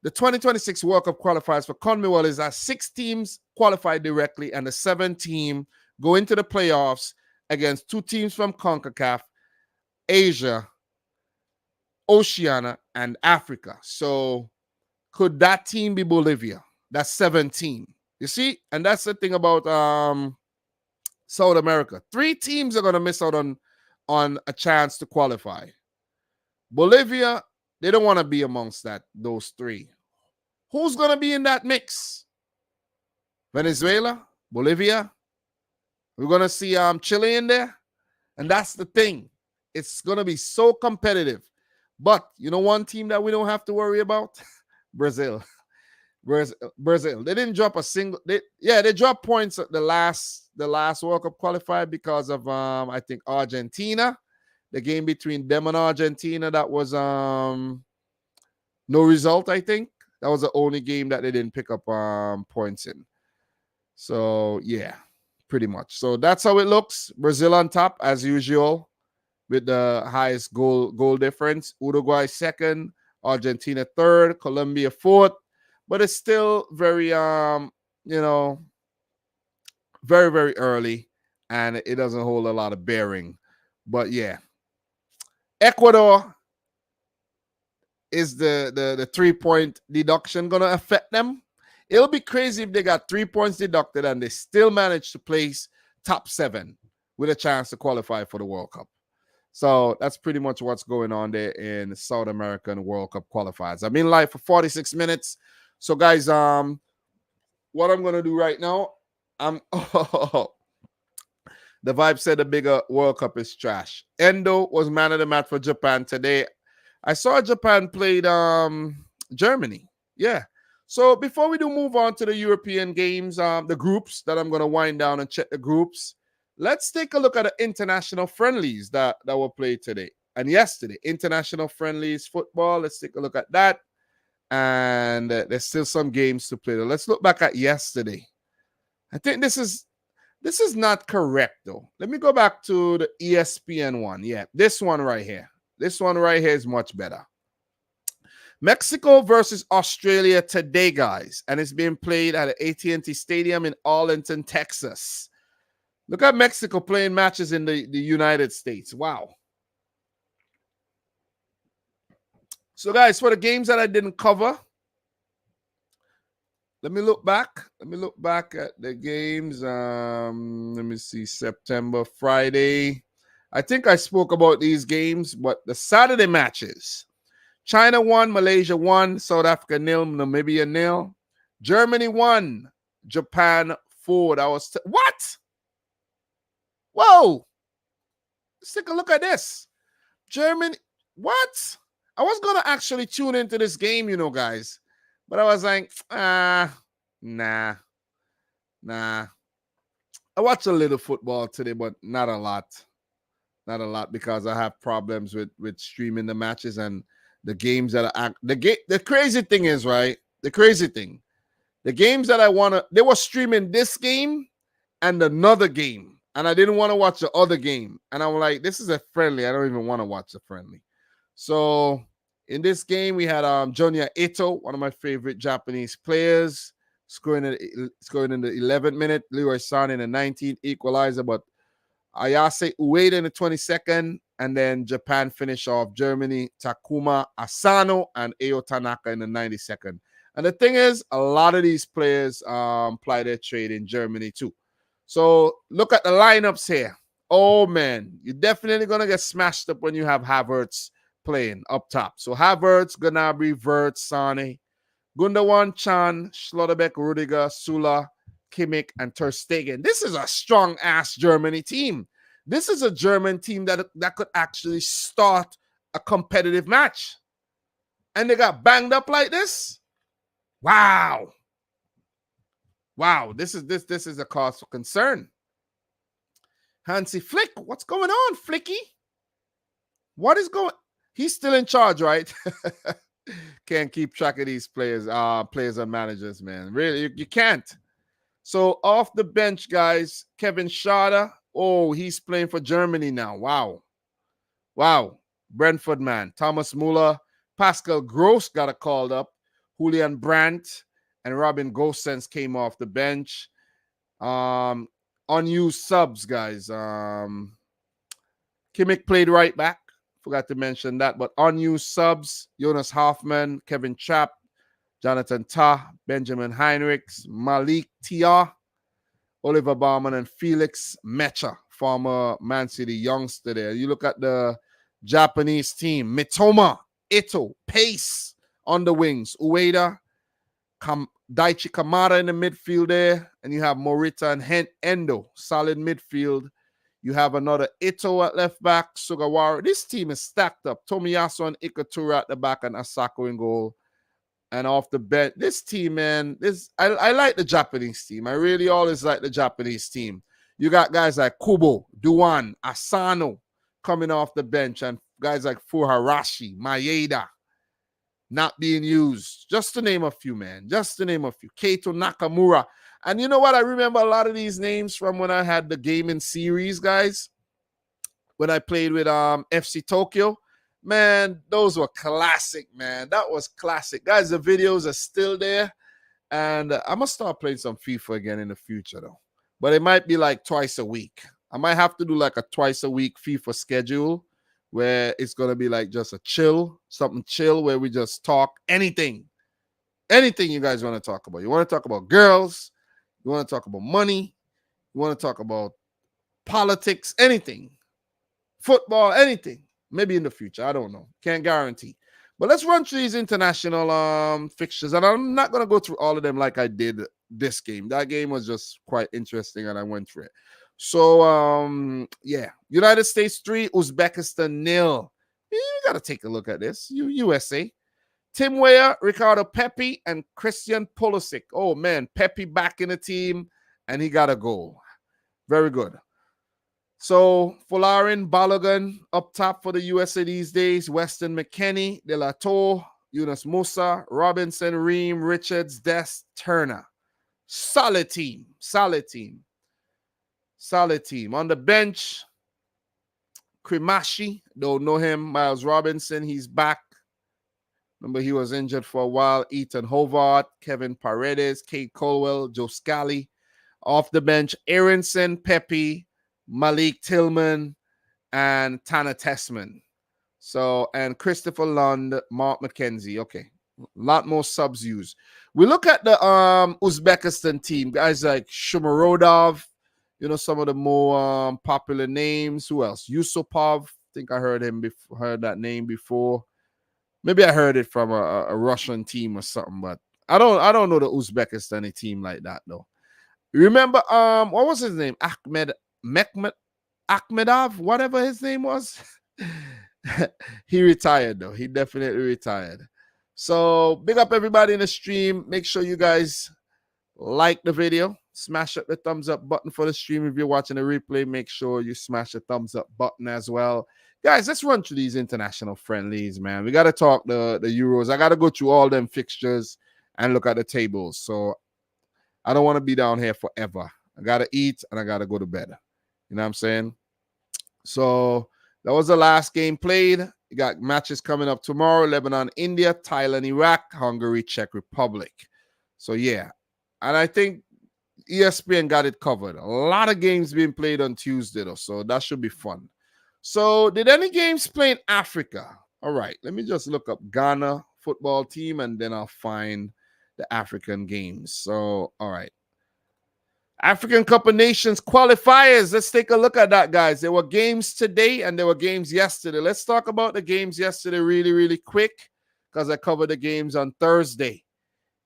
the 2026 World Cup qualifiers for CONMEBOL is that 6 teams qualify directly, and the 7th team go into the playoffs against 2 teams from CONCACAF, Asia, Oceania, and Africa. So could that team be Bolivia? That's 17. You see? And that's the thing about South America. 3 teams are gonna miss out on a chance to qualify. Bolivia, they don't want to be amongst those 3. Who's gonna be in that mix? Venezuela, Bolivia. We're gonna see Chile in there, and that's the thing. It's gonna be so competitive. But you know one team that we don't have to worry about? Brazil. Brazil. They didn't drop a single. They dropped points at the last World Cup qualifier because of I think Argentina. The game between them and Argentina, that was no result. I think that was the only game that they didn't pick up points in. So yeah, pretty much. So that's how it looks. Brazil on top as usual with the highest goal difference. Uruguay second, Argentina third, Colombia fourth. But it's still very very, very early, and it doesn't hold a lot of bearing. But yeah, Ecuador, is the 3-point deduction going to affect them? It'll be crazy if they got 3 points deducted and they still manage to place top 7 with a chance to qualify for the World Cup. So that's pretty much what's going on there in South American World Cup qualifiers. I'm in live for 46 minutes. So guys, what I'm going to do right now, the Vibe said the bigger World Cup is trash. Endo was man of the match for Japan today. I saw Japan played Germany. Yeah. So before we do move on to the European games, the groups that I'm going to wind down and check the groups, let's take a look at the international friendlies that were played today and yesterday. International friendlies football. Let's take a look at that. And there's still some games to play. Let's look back at yesterday. I think this is not correct, though. Let me go back to the ESPN one. Yeah, this one right here. This one right here is much better. Mexico versus Australia today, guys. And it's being played at the AT&T Stadium in Arlington, Texas. Look at Mexico playing matches in the United States. Wow. So, guys, for the games that I didn't cover, let me look back. Let me look back at the games. Let me see. September, Friday. I think I spoke about these games, but the Saturday matches. China won, Malaysia won, South Africa nil, Namibia nil. Germany won, Japan 4. That was what? Whoa. Let's take a look at this. Germany, what? I was going to actually tune into this game, guys. But I was like, nah. I watched a little football today, but not a lot. Not a lot because I have problems with streaming the matches and the games that the crazy thing is, right? The crazy thing. The games that I want to, they were streaming this game and another game. And I didn't want to watch the other game. And I'm like, this is a friendly. I don't even want to watch the friendly. So in this game, we had Junya Ito, one of my favorite Japanese players, scoring in the 11th minute. Leroy Sané in the 19th, equalizer. But Ayase Ueda in the 22nd. And then Japan finish off Germany, Takuma Asano and Eo Tanaka in the 92nd. And the thing is, a lot of these players ply their trade in Germany too. So look at the lineups here. Oh, man, you're definitely going to get smashed up when you have Havertz playing up top. So Havertz, Gnabry, Wirtz, Sane, Gundogan, Chan, Schlotterbeck, Rudiger, Sula, Kimmich, and Ter Stegen. This is a strong-ass Germany team. This is a German team that could actually start a competitive match. And they got banged up like this? Wow. Wow, this is a cause for concern. Hansi Flick, what's going on, Flicky? What is going? He's still in charge, right? Can't keep track of these players and managers, man. Really, you can't. So off the bench, guys, Kevin Schade. Oh, he's playing for Germany now. Wow. Brentford, man. Thomas Muller, Pascal Gross got called up. Julian Brandt and Robin Gosens came off the bench. Unused subs, guys. Kimmich played right back. Forgot to mention that. But unused subs, Jonas Hoffman, Kevin Trapp, Jonathan Tah, Benjamin Heinrichs, Malik Tia, Oliver Baumann, and Felix Mecha, former Man City youngster there. You look at the Japanese team, Mitoma, Ito, Pace on the wings, Ueda, Daichi Kamada in the midfield there, and you have Morita and Endo, solid midfield. You have another Ito at left back, Sugawara. This team is stacked up. Tomiyasu and Ikatura at the back, and Asako in goal. And off the bench, this team, man, I like the Japanese team. I really always like the Japanese team. You got guys like Kubo, Duan, Asano coming off the bench, and guys like Fuharashi, Maeda not being used. Just to name a few, man. Just to name a few. Keito Nakamura. And you know what? I remember a lot of these names from when I had the gaming series, guys. When I played with FC Tokyo. Man, those were classic, man. That was classic. Guys, the videos are still there. And I'm going to start playing some FIFA again in the future, though. But it might be like twice a week. I might have to do like a twice a week FIFA schedule where it's going to be like just a something chill where we just talk anything. Anything you guys want to talk about. You want to talk about girls. You want to talk about money. You want to talk about politics, anything. Football, anything. Maybe in the future. I don't know. Can't guarantee. But let's run through these international fixtures. And I'm not going to go through all of them like I did this game. That game was just quite interesting and I went through it. So, yeah. United States 3, Uzbekistan 0. You got to take a look at this. USA. Tim Weah, Ricardo Pepi, and Christian Pulisic. Oh, man. Pepi back in the team, and he got a goal. Very good. So, Folarin, Balogun up top for the USA these days. Weston McKennie, De La Torre, Yunus Musa, Robinson, Ream, Richards, Dest, Turner. Solid team. Solid team. Solid team. On the bench, Krimashi, don't know him. Miles Robinson, he's back. Remember, he was injured for a while. Ethan Hobart, Kevin Paredes, Kate Colwell, Joe Scally. Off the bench, Aronson, Pepe, Malik Tillman, and Tanner Tessman. So, and Christopher Lund, Mark McKenzie. Okay. A lot more subs used. We look at the Uzbekistan team. Guys like Shumarodov, you know, some of the more popular names. Who else? Yusupov. I think I heard that name before. Maybe I heard it from a Russian team or something, but I don't know the Uzbekistani team like that though. Remember, what was his name? Akhmedov, whatever his name was. He retired though. He definitely retired. So big up everybody in the stream. Make sure you guys like the video. Smash up the thumbs up button for the stream. If you're watching the replay, make sure you smash the thumbs up button as well. Guys, let's run through these international friendlies, man. We got to talk the Euros. I got to go through all them fixtures and look at the tables. So I don't want to be down here forever. I got to eat and I got to go to bed. You know what I'm saying? So that was the last game played. You got matches coming up tomorrow. Lebanon, India, Thailand, Iraq, Hungary, Czech Republic. So, yeah. And I think ESPN got it covered. A lot of games being played on Tuesday, though. So that should be fun. So, did any games play in Africa? All right, let me just look up Ghana football team and then I'll find the African games. So, all right. African Cup of Nations qualifiers. Let's take a look at that, guys. There were games today and there were games yesterday. Let's talk about the games yesterday really, really quick because I covered the games on Thursday.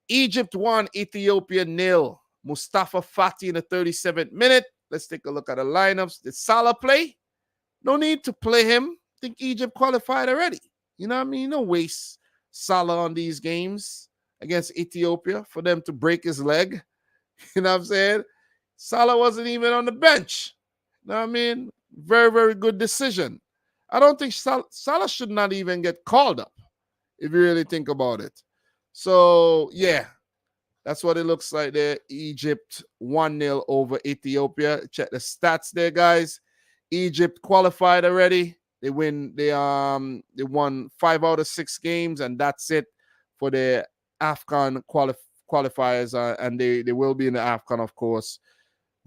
Egypt 1, Ethiopia 0. Mustafa Fati in the 37th minute. Let's take a look at the lineups. Did Salah play? No need to play him. I think Egypt qualified already. You know what I mean? No waste Salah on these games against Ethiopia for them to break his leg. You know what I'm saying? Salah wasn't even on the bench. You know what I mean? Very, very good decision. I don't think Salah should not even get called up if you really think about it. So, yeah, that's what it looks like there. Egypt 1-0 over Ethiopia. Check the stats there, guys. Egypt qualified already. They won 5 out of 6 games, and that's it for the AFCON qualifiers. And they will be in the AFCON, of course.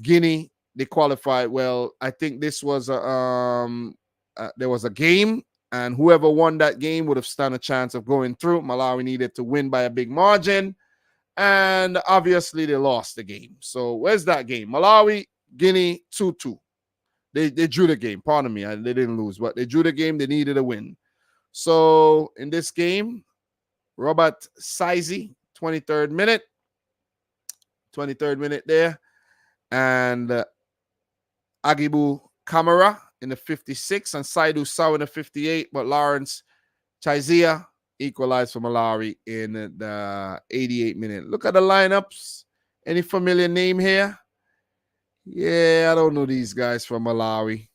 Guinea, they qualified. Well, I think this was there was a game, And whoever won that game would have stood a chance of going through. Malawi needed to win by a big margin. And obviously, they lost the game. So where's that game? Malawi, Guinea, 2-2. They drew the game. Pardon me. They didn't lose, but they drew the game. They needed a win. So in this game, Robert Saizi, 23rd minute. 23rd minute there. And Agibu Kamara in the 56th and Saidu Saw in the 58th. But Lawrence Chaizia equalized for Malawi in the 88th minute. Look at the lineups. Any familiar name here? Yeah, I don't know these guys from Malawi.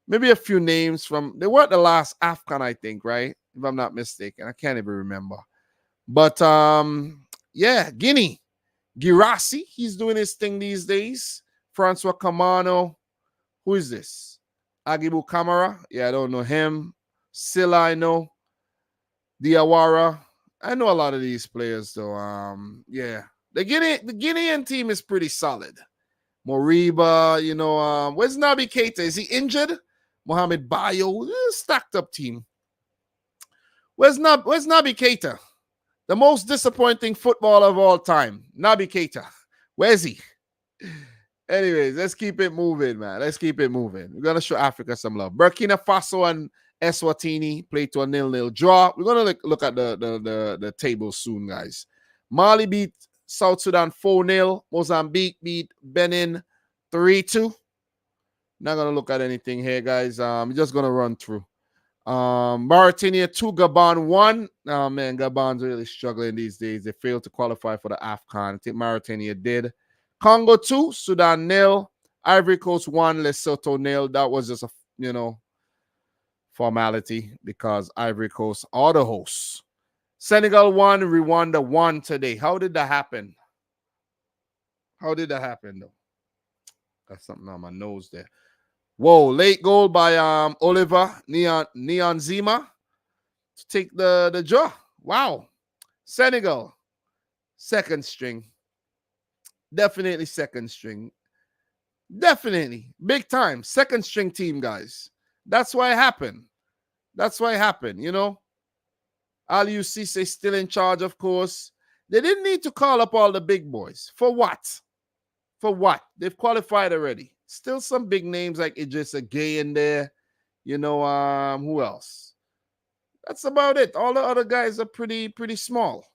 Maybe a few names from, they weren't the last AFCON, I think, right? If I'm not mistaken. I can't even remember. But, yeah, Guinea. Girassi, he's doing his thing these days. Francois Camano. Who is this? Agibu Kamara. Yeah, I don't know him. Silla, I know. Diawara. I know a lot of these players, though. Yeah. The Guinean team is pretty solid. Moriba, you know, where's Naby Keita? Is he injured? Mohamed Bayo, stacked up team. Where's Naby Keita? The most disappointing footballer of all time, Naby Keita. Where's he? Anyways, let's keep it moving, man. Let's keep it moving. We're gonna show Africa some love. Burkina Faso and Eswatini played to a 0-0 draw. We're gonna look at the table soon, guys. Mali beat South Sudan 4-0. Mozambique beat Benin 3-2. Not gonna look at anything here, guys. I'm just gonna run through. Mauritania 2, Gabon 1. Oh man, Gabon's really struggling these days. They failed to qualify for the AFCON. I think Mauritania did. Congo 2, Sudan 0. Ivory Coast 1, Lesotho 0. That was just a formality because Ivory Coast are the hosts. Senegal 1, Rwanda 1 today. How did that happen? How did that happen though? Got something on my nose there. Whoa, late goal by Oliver Nyanzima to take the draw. Wow. Senegal, second string. Definitely second string. Definitely. Big time. Second string team, guys. That's why it happened. That's why it happened, you know. Aliou Cisse still in charge, of course. They didn't need to call up all the big boys. For what? For what? They've qualified already. Still some big names like Idrissa Gueye in there. You know, who else? That's about it. All the other guys are pretty small.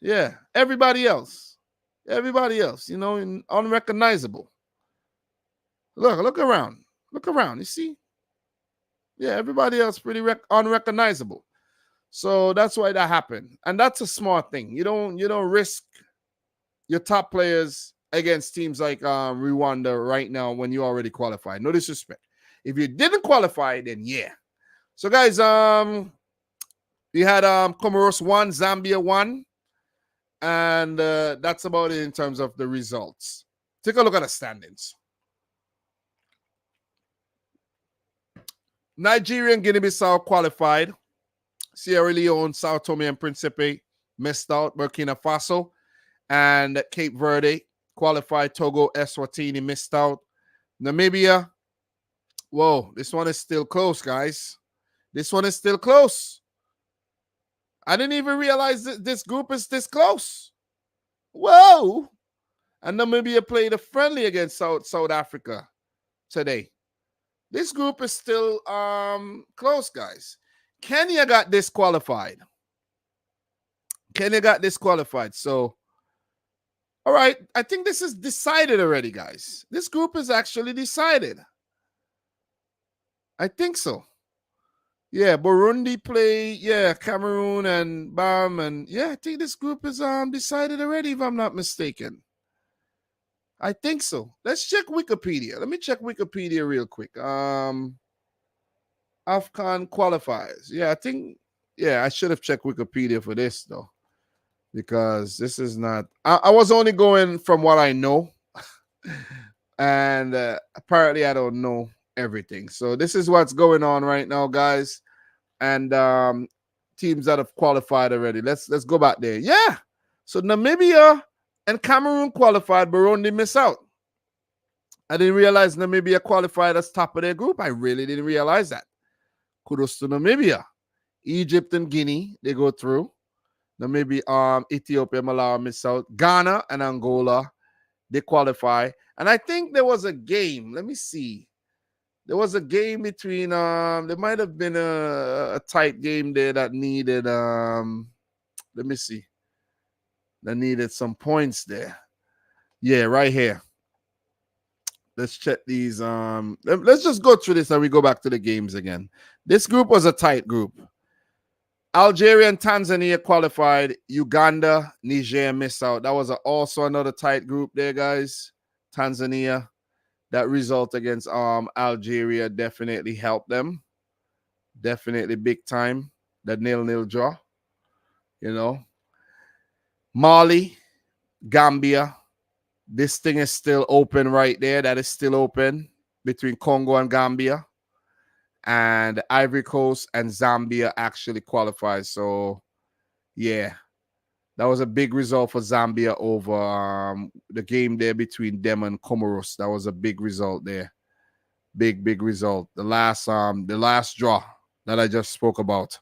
Yeah, everybody else, you know, unrecognizable. Look around. Look around. You see? Yeah, everybody else pretty unrecognizable. So that's why that happened. And that's a smart thing. You don't risk your top players against teams like Rwanda right now when you already qualified. No disrespect. If you didn't qualify, then yeah. So guys, we had Comoros 1, Zambia 1. And that's about it in terms of the results. Take a look at the standings. Nigeria and Guinea-Bissau qualified. Sierra Leone, Sao Tome and Principe missed out. Burkina Faso and Cape Verde qualified. Togo, Eswatini missed out. Namibia, whoa, this one is still close, guys. This one is still close. I didn't even realize that this group is this close. Whoa. And Namibia played a friendly against South Africa today. This group is still close, guys. Kenya got disqualified. So, all right. I think this is decided already, guys. This group is actually decided. I think so. Yeah, Burundi play, Cameroon and Bam, and yeah, I think this group is decided already, if I'm not mistaken. I think so. Let's check Wikipedia. Let me check Wikipedia real quick. AFCON qualifiers. Yeah, I think, I should have checked Wikipedia for this though, because this is not, I was only going from what I know, and apparently I don't know everything. So this is what's going on right now, guys. And teams that have qualified already. Let's go back there. Yeah. So Namibia and Cameroon qualified, Burundi miss out. I didn't realize Namibia qualified as top of their group. I really didn't realize that. Kudos to Namibia. Egypt and Guinea, they go through. Namibia, Ethiopia, Malawi miss out. Ghana and Angola, they qualify. And I think there was a game. Let me see. There was a game between there might have been a tight game there that needed let me see. That needed some points there. Yeah, right here. Let's check these. Let's just go through this and we go back to the games again. This group was a tight group. Algeria and Tanzania qualified. Uganda, Niger missed out. That was also another tight group there, guys. Tanzania. That result against Algeria definitely helped them. Definitely big time. The 0-0 draw. You know. Mali, Gambia. This thing is still open right there. That is still open between Congo and Gambia. And Ivory Coast and Zambia actually qualified. So, yeah, that was a big result for Zambia over the game there between them and Comoros. That was a big result there. Big result. The last draw that I just spoke about.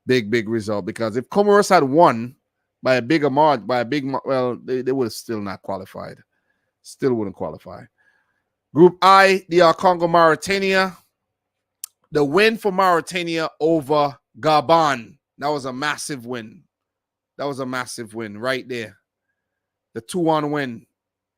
Big result. Because if Comoros had won by a bigger margin, they would have still not qualified. Still wouldn't qualify. Group I, DR Congo, Mauritania. The win for Mauritania over Gabon. That was a massive win. That was a massive win right there. The 2-1 win.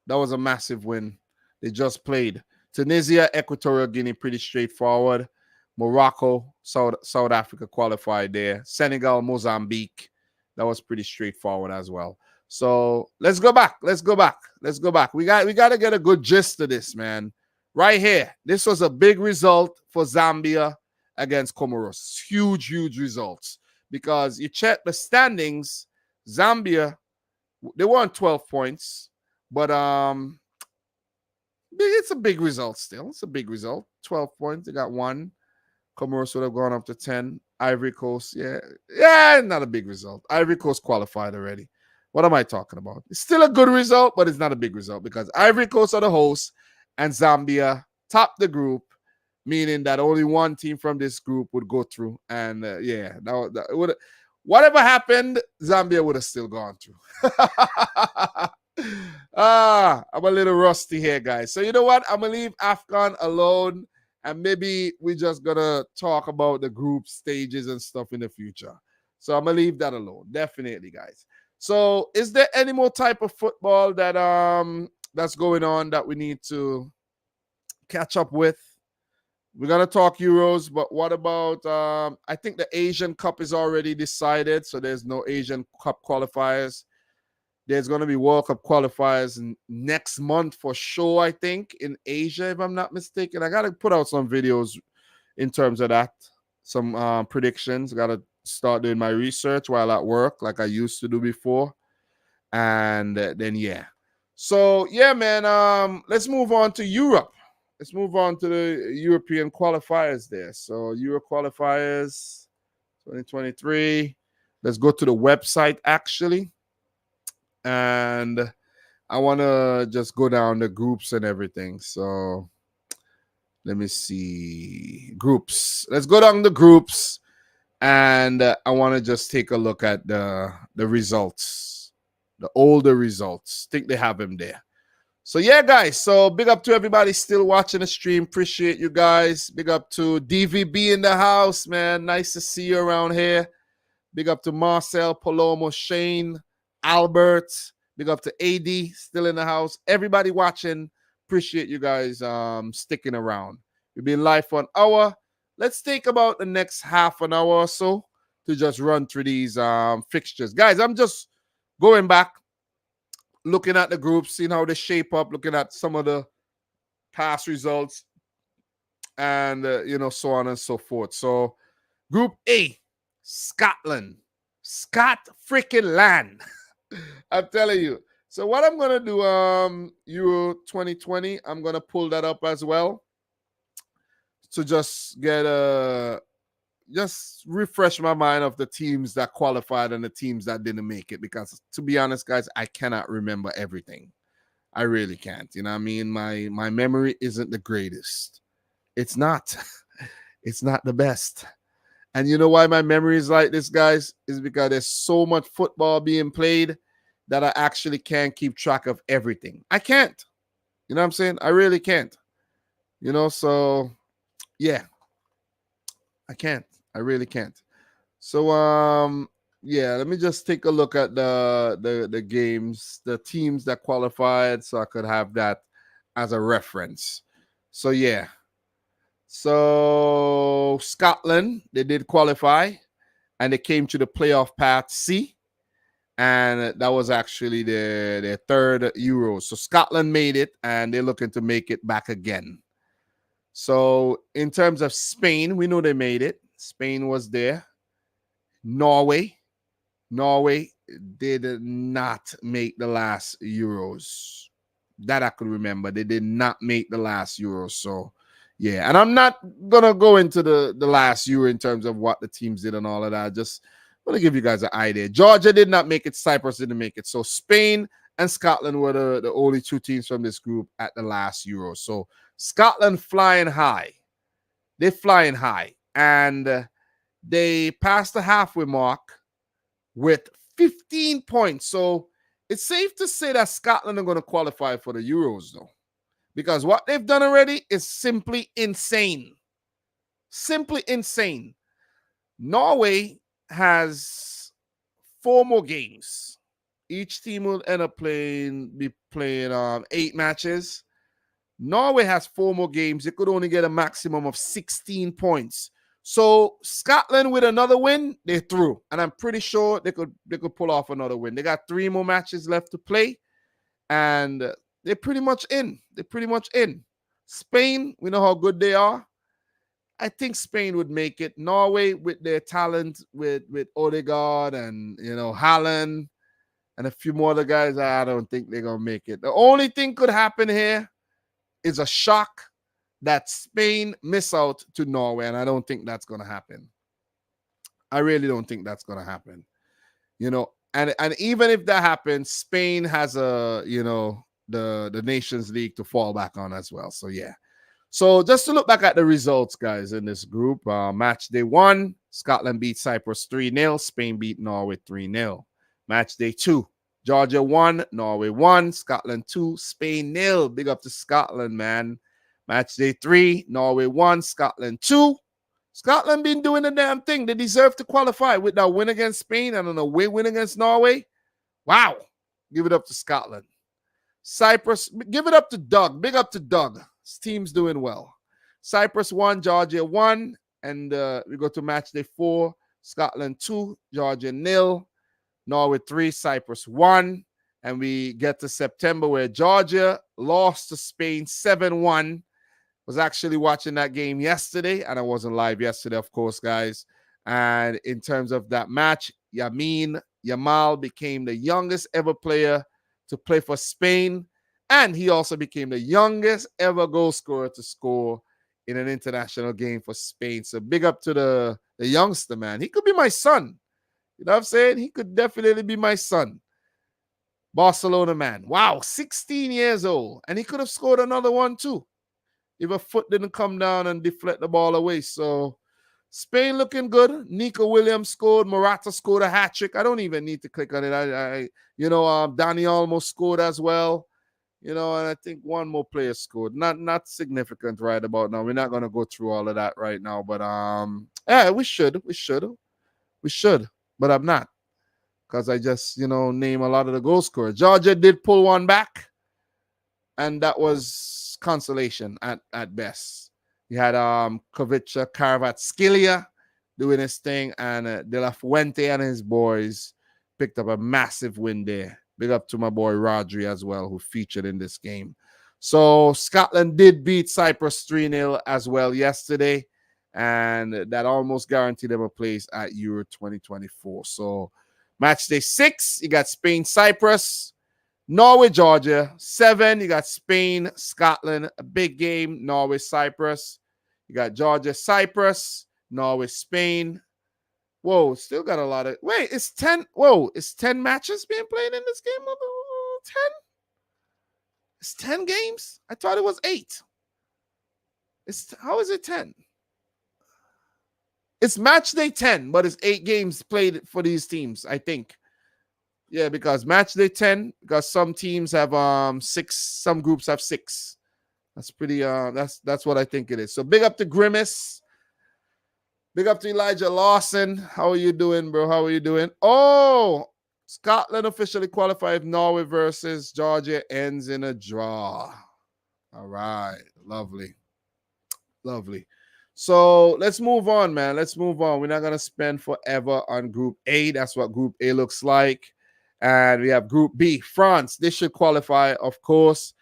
That was a massive win. They just played. Tunisia, Equatorial Guinea, pretty straightforward. Morocco, South Africa qualified there. Senegal, Mozambique. That was pretty straightforward as well. So let's go back. We got to get a good gist of this, man. Right here, this was a big result for Zambia against Comoros. Huge results. Because you check the standings, Zambia, they won 12 points. But it's a big result still. It's a big result. 12 points. They got 1. Comoros would have gone up to 10. Ivory Coast, yeah, not a big result. Ivory Coast qualified already. What am I talking about? It's still a good result, but it's not a big result because Ivory Coast are the hosts and Zambia top the group, meaning that only one team from this group would go through. And that would whatever happened, Zambia would have still gone through. I'm a little rusty here, guys. So you know what? I'm gonna leave AFCON alone, and maybe we just gonna talk about the group stages and stuff in the future. So I'm gonna leave that alone, definitely, guys. So, is there any more type of football that that's going on that we need to catch up with? We're gonna talk Euros, but what about I think the Asian Cup is already decided, so there's no Asian Cup qualifiers. There's gonna be World Cup qualifiers next month for sure, I think, in Asia, if I'm not mistaken. I gotta put out some videos in terms of that, some predictions. Gotta start doing my research while at work like I used to do before. And then so man, let's move on to Europe. Let's move on to the European qualifiers there. So Euro qualifiers 2023. Let's go to the website actually, and I want to just go down the groups and everything. So let me see groups. Let's go down the groups. And I want to just take a look at the results, the older results. I think they have them there. So, yeah, guys. So, big up to everybody still watching the stream. Appreciate you guys. Big up to DVB in the house, man. Nice to see you around here. Big up to Marcel, Palomo, Shane, Albert. Big up to AD still in the house. Everybody watching. Appreciate you guys sticking around. We've been live for an hour. Let's take about the next half an hour or so to just run through these fixtures. Guys, I'm just going back, looking at the groups, seeing how they shape up, looking at some of the past results, and, so on and so forth. So, Group A, Scotland. Scott freaking land. I'm telling you. So, what I'm going to do, Euro 2020, I'm going to pull that up as well. To just get just refresh my mind of the teams that qualified and the teams that didn't make it. Because to be honest, guys, I cannot remember everything. I really can't. You know what I mean? My memory isn't the greatest. It's not. It's not the best. And you know why my memory is like this, guys? Is because there's so much football being played that I actually can't keep track of everything. I can't. You know what I'm saying? I really can't. So yeah, I can't. I really can't. So yeah, let me just take a look at the games, the teams that qualified, so I could have that as a reference. So yeah. So Scotland, they did qualify and they came to the playoff path C. And that was actually their third Euro. So Scotland made it and they're looking to make it back again. So in terms of Spain, we know they made it. Spain was there. Norway did not make the last Euros. That I could remember. They did not make the last Euros. So yeah, and I'm not gonna go into the last Euro in terms of what the teams did and all of that. Just want to give you guys an idea. Georgia did not make it. Cyprus didn't make it. So Spain and Scotland were the only two teams from this group at the last Euro. So Scotland flying high. They're flying high. And they passed the halfway mark with 15 points. So it's safe to say that Scotland are going to qualify for the Euros, though, because what they've done already is simply insane. Simply insane. Norway has 4 more games. Each team will end up be playing 8 matches. Norway has 4 more games. They could only get a maximum of 16 points. So Scotland with another win, they're through. And I'm pretty sure they could pull off another win. They got 3 more matches left to play. And they're pretty much in. They're pretty much in. Spain, we know how good they are. I think Spain would make it. Norway with their talent with Odegaard and Haaland and a few more other guys, I don't think they're gonna make it. The only thing could happen here is a shock that Spain miss out to Norway, and I don't think that's gonna happen. I really don't think that's gonna happen. And even if that happens, Spain has the Nations League to fall back on as well. So yeah. So just to look back at the results, guys, in this group, match day 1, Scotland beat Cyprus 3-0, Spain beat Norway 3-0. Match day 2, Georgia 1, Norway 1, Scotland 2, Spain 0. Big up to Scotland, man. Match day 3, Norway 1, Scotland 2. Scotland been doing the damn thing. They deserve to qualify with that win against Spain and an away win against Norway. Wow. Give it up to Scotland. Cyprus, give it up to Doug. Big up to Doug. His team's doing well. Cyprus 1, Georgia 1. And we go to match day 4. Scotland 2, Georgia 0. Norway 3, Cyprus 1. And we get to September where Georgia lost to Spain 7-1. Was actually watching that game yesterday, and I wasn't live yesterday, of course, guys. And in terms of that match, Yamal became the youngest ever player to play for Spain, and he also became the youngest ever goal scorer to score in an international game for Spain. So big up to the youngster, man. He could be my son. You know what I'm saying? He could definitely be my son. Barcelona man. Wow, 16 years old. And he could have scored another one too if a foot didn't come down and deflect the ball away. So Spain looking good. Nico Williams scored. Morata scored a hat trick. I don't even need to click on it. Dani almost scored as well. And I think one more player scored. Not significant right about now. We're not going to go through all of that right now. But yeah, we should. But I'm not. Because I just, name a lot of the goal scorers. Georgia did pull one back. And that was consolation at best. You had Kovica, Kvaratskhelia doing his thing, and De La Fuente and his boys picked up a massive win there. Big up to my boy Rodri as well, who featured in this game. So Scotland did beat Cyprus 3-0 as well yesterday, and that almost guaranteed them a place at Euro 2024. So match day 6, you got Spain, Cyprus. Norway, Georgia, 7. You got Spain, Scotland, a big game. Norway, Cyprus. You got Georgia, Cyprus. Norway, Spain. Whoa, still got a lot of... Wait, it's 10... Whoa, it's 10 matches being played in this game? 10? It's 10 games? I thought it was 8. How is it 10? It's match day 10, but it's 8 games played for these teams, I think. Yeah, because match day 10, because some teams have 6, some groups have 6. That's pretty that's what I think it is. So big up to Grimace. Big up to Elijah Lawson. How are you doing, bro? How are you doing? Oh, Scotland officially qualified if Norway versus Georgia ends in a draw. All right. Lovely. Lovely. So let's move on, man. Let's move on. We're not going to spend forever on Group A. That's what Group A looks like. And we have Group B. France. They should qualify, of course.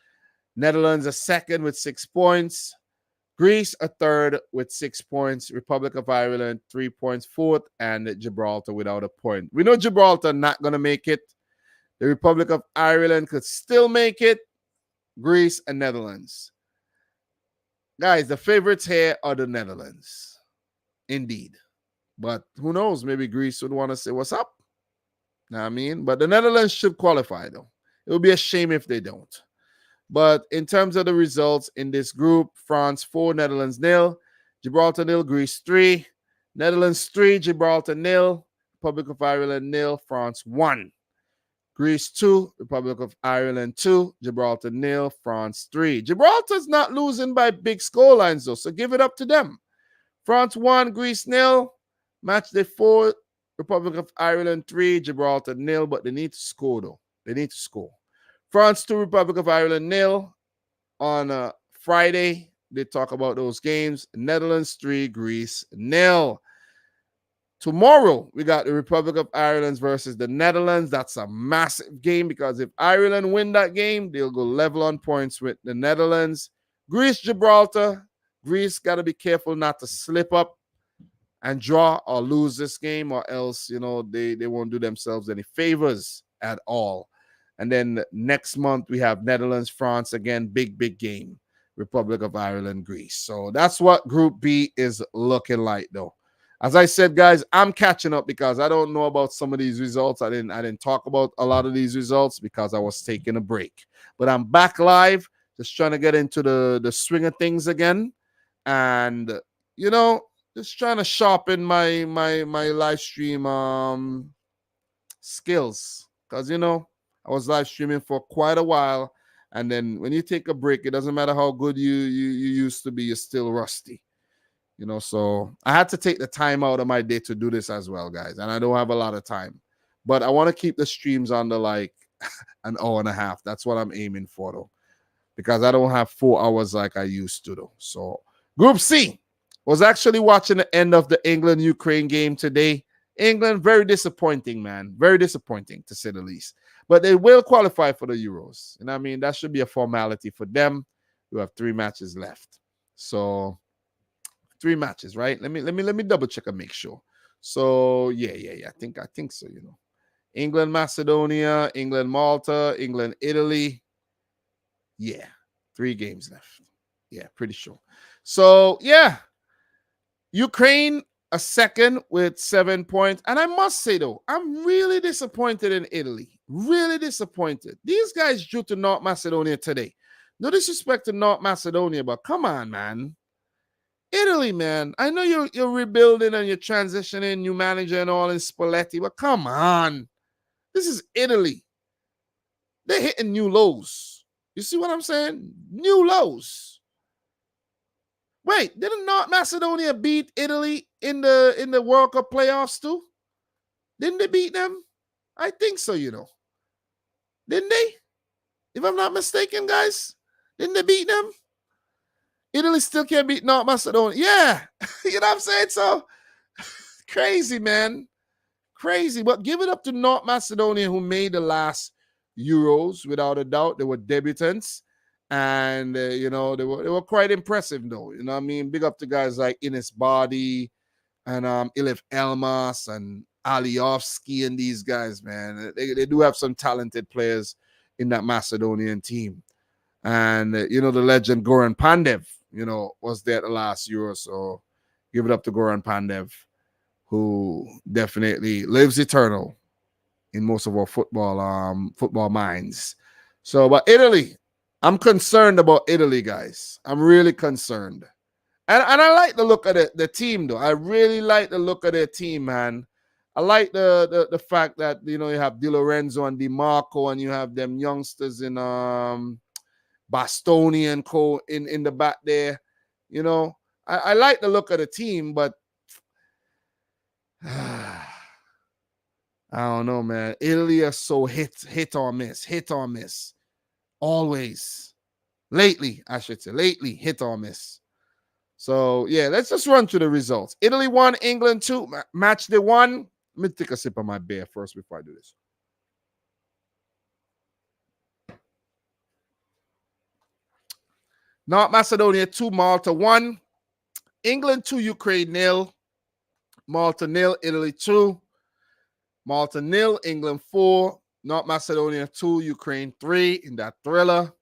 Netherlands a second with 6 points. Greece a third with 6 points. Republic of Ireland 3 points, fourth, and Gibraltar without a point. We know Gibraltar not going to make it. The Republic of Ireland could still make it. Greece and Netherlands. Guys, the favorites here are the Netherlands. Indeed. But who knows? Maybe Greece would want to say, what's up? Know what I mean? But the Netherlands should qualify, though. It would be a shame if they don't. But in terms of the results in this group, France 4, Netherlands 0, Gibraltar 0, Greece 3, Netherlands 3, Gibraltar 0, Republic of Ireland 0, France 1. Greece 2, Republic of Ireland 2, Gibraltar 0, France 3. Gibraltar's not losing by big score lines, though, so give it up to them. France 1, Greece 0, match day 4, Republic of Ireland 3, Gibraltar 0, but they need to score, though. They need to score. France 2, Republic of Ireland 0 on Friday. They talk about those games. Netherlands 3, Greece 0. Tomorrow, we got the Republic of Ireland versus the Netherlands. That's a massive game because if Ireland win that game, they'll go level on points with the Netherlands. Greece, Gibraltar. Greece got to be careful not to slip up and draw or lose this game, or else, you know, they won't do themselves any favors at all. And then next month, we have Netherlands, France, again, big game. Republic of Ireland, Greece. So that's what Group B is looking like, though. As I said, guys, I'm catching up because I don't know about some of these results. I didn't talk about a lot of these results because I was taking a break. But I'm back live, just trying to get into the swing of things again. And, you know, just trying to sharpen my live stream skills. Because, you know, I was live streaming for quite a while. And then when you take a break, it doesn't matter how good you used to be, you're still rusty. You know, so I had to take the time out of my day to do this as well, guys. And I don't have a lot of time. But I want to keep the streams under like an hour and a half. That's what I'm aiming for, though. Because I don't have 4 hours like I used to, though. So Group C was actually watching the end of the England-Ukraine game today. England, very disappointing, man. Very disappointing, to say the least. But they will qualify for the Euros. And I mean, that should be a formality for them. We have 3 matches left. So 3 matches, right? Let me double check and make sure. So yeah. I think so, you know. England, Macedonia, England, Malta, England, Italy. Yeah. 3 games left. Yeah, pretty sure. So yeah. Ukraine a second with 7 points. And I must say, though, I'm really disappointed in Italy. Really disappointed. These guys drew to North Macedonia today. No disrespect to North Macedonia, but come on, man. Italy, man. I know you're rebuilding and you're transitioning, new manager and all in Spalletti, but come on. This is Italy. They're hitting new lows. You see what I'm saying? New lows. Wait, didn't North Macedonia beat Italy in the World Cup playoffs too? Didn't they beat them? I think so, you know. Didn't they? If I'm not mistaken, guys. Didn't they beat them? Italy still can't beat North Macedonia. Yeah. You know what I'm saying? So crazy, man. Crazy. But give it up to North Macedonia, who made the last Euros, without a doubt. They were debutants. And, you know, they were quite impressive, though. You know what I mean? Big up to guys like Ines Bardi and Ilif Elmas and Aliovsky and these guys, man. They do have some talented players in that Macedonian team. And, you know, the legend Goran Pandev, you know, was there at the last Euro. So give it up to Goran Pandev, who definitely lives eternal in most of our football minds. So, but Italy, I'm concerned about Italy, guys. I'm really concerned. And I like the look of the team, though. I really like the look of their team, man. I like the fact that, you have Di Lorenzo and Di Marco, and you have them youngsters in Bastoni and Co in the back there. I like the look of the team, but I don't know, man. Italy are so hit or miss, always. Lately, I should say, hit or miss. So yeah, let's just run through the results. Italy 1, England 2. Match day 1. Let me take a sip of my beer first before I do this. North Macedonia 2, Malta 1. England 2, Ukraine 0. Malta 0, Italy 2. Malta 0, England 4. North Macedonia 2, Ukraine 3 in that thriller.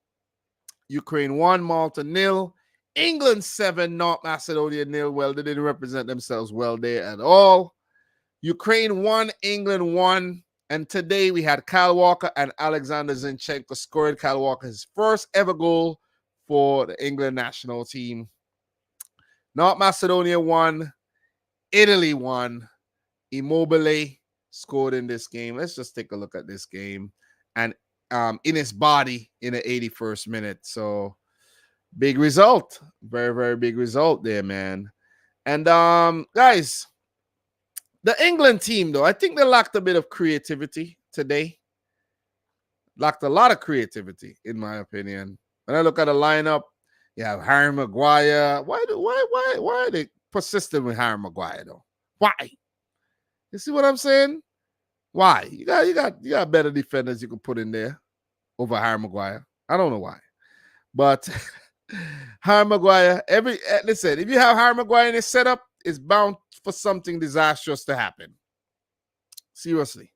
Ukraine 1, Malta 0. England 7, North Macedonia 0. Well, they didn't represent themselves well there at all. Ukraine 1, England 1. And today we had Kyle Walker and Alexander Zinchenko scoring Kyle Walker's first ever goal for the England national team. North Macedonia 1, Italy 1. Immobile scored in this game. Let's just take a look at this game. And in his body in the 81st minute. So big result. Very, very big result there, man. And guys, the England team, though, I think they lacked a bit of creativity today. Lacked a lot of creativity, in my opinion. When I look at the lineup, you have Harry Maguire. Why are they persistent with Harry Maguire, though? Why? You see what I'm saying? Why? You got better defenders you could put in there over Harry Maguire. I don't know why. But Harry Maguire, listen, if you have Harry Maguire in a setup, it's bound for something disastrous to happen. Seriously.